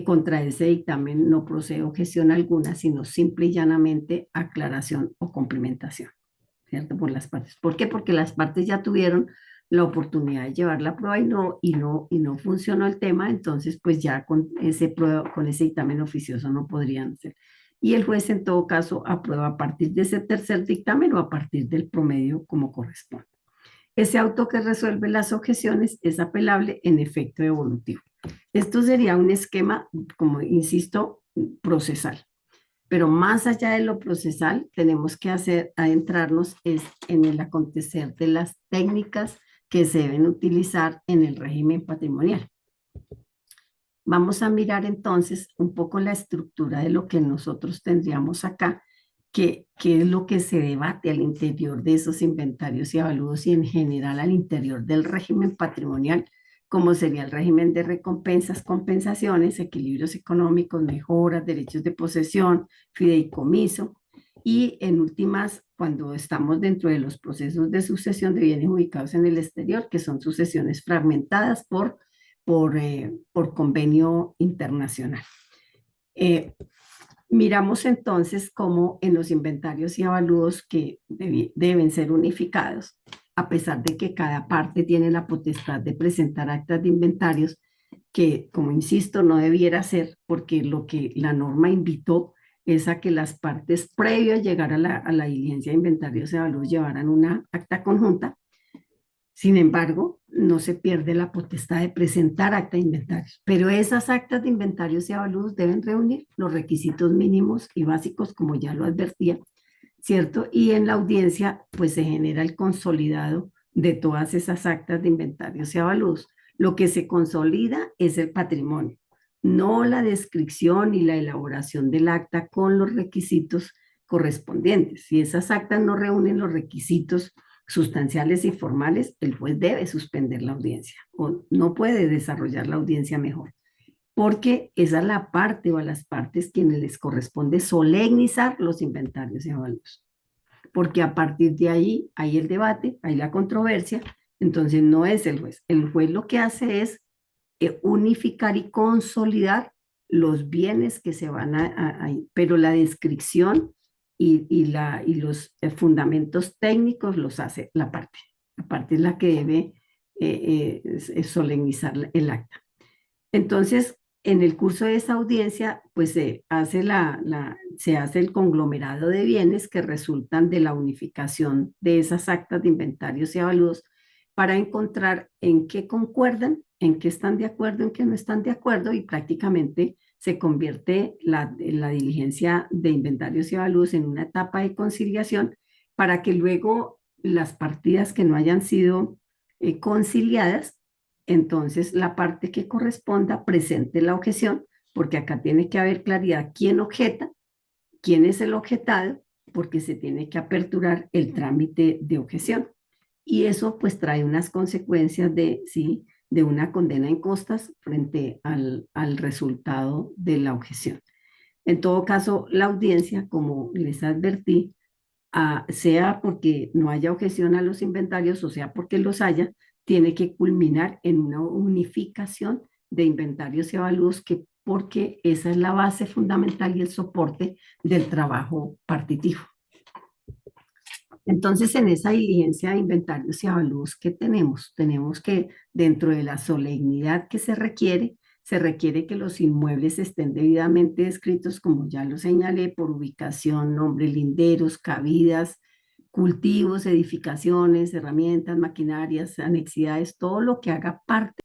contra ese dictamen no procede objeción alguna, sino simple y llanamente aclaración o complementación, ¿cierto? Por las partes. ¿Por qué? Porque las partes ya tuvieron la oportunidad de llevar la prueba y no funcionó el tema, entonces pues ya con ese dictamen oficioso no podrían ser. Y el juez en todo caso aprueba a partir de ese tercer dictamen o a partir del promedio como corresponde. Ese auto que resuelve las objeciones es apelable en efecto evolutivo. Esto sería un esquema, como insisto, procesal. Pero más allá de lo procesal, tenemos que adentrarnos en el acontecer de las técnicas que se deben utilizar en el régimen patrimonial. Vamos a mirar entonces un poco la estructura de lo que nosotros tendríamos acá, que es lo que se debate al interior de esos inventarios y avalúos y en general al interior del régimen patrimonial, como sería el régimen de recompensas, compensaciones, equilibrios económicos, mejoras, derechos de posesión, fideicomiso y en últimas, cuando estamos dentro de los procesos de sucesión de bienes ubicados en el exterior, que son sucesiones fragmentadas por convenio internacional. Miramos entonces cómo en los inventarios y avalúos que deben ser unificados, a pesar de que cada parte tiene la potestad de presentar actas de inventarios, que como insisto no debiera ser, porque lo que la norma invitó es a que las partes previo a llegar a la diligencia de inventarios y avalúos llevaran una acta conjunta. Sin embargo, no se pierde la potestad de presentar acta de inventarios, pero esas actas de inventarios y avalúos deben reunir los requisitos mínimos y básicos, como ya lo advertía, ¿cierto? Y en la audiencia, pues se genera el consolidado de todas esas actas de inventarios y avalúos. Lo que se consolida es el patrimonio, no la descripción y la elaboración del acta con los requisitos correspondientes. Si esas actas no reúnen los requisitos sustanciales y formales, el juez debe suspender la audiencia o no puede desarrollar la audiencia mejor, porque esa es la parte o a las partes quienes les corresponde solemnizar los inventarios y avalúos, porque a partir de ahí hay el debate, hay la controversia, entonces no es el juez lo que hace es unificar y consolidar los bienes que se van pero la descripción y los fundamentos técnicos los hace la parte. La parte es la que debe solemnizar el acta. Entonces, en el curso de esa audiencia, pues se hace el conglomerado de bienes que resultan de la unificación de esas actas de inventarios y avalúos para encontrar en qué concuerdan, en qué están de acuerdo, en qué no están de acuerdo y prácticamente se convierte la diligencia de inventarios y avalúos en una etapa de conciliación para que luego las partidas que no hayan sido conciliadas, entonces la parte que corresponda presente la objeción, porque acá tiene que haber claridad quién objeta, quién es el objetado, porque se tiene que aperturar el trámite de objeción. Y eso pues trae unas consecuencias de una condena en costas frente al resultado de la objeción. En todo caso, la audiencia, como les advertí, sea porque no haya objeción a los inventarios o sea porque los haya, tiene que culminar en una unificación de inventarios y avalúos porque esa es la base fundamental y el soporte del trabajo partitivo. Entonces, en esa diligencia de inventarios y avalúos que tenemos que dentro de la solemnidad que se requiere que los inmuebles estén debidamente descritos, como ya lo señalé, por ubicación, nombre, linderos, cabidas, cultivos, edificaciones, herramientas, maquinarias, anexidades, todo lo que haga parte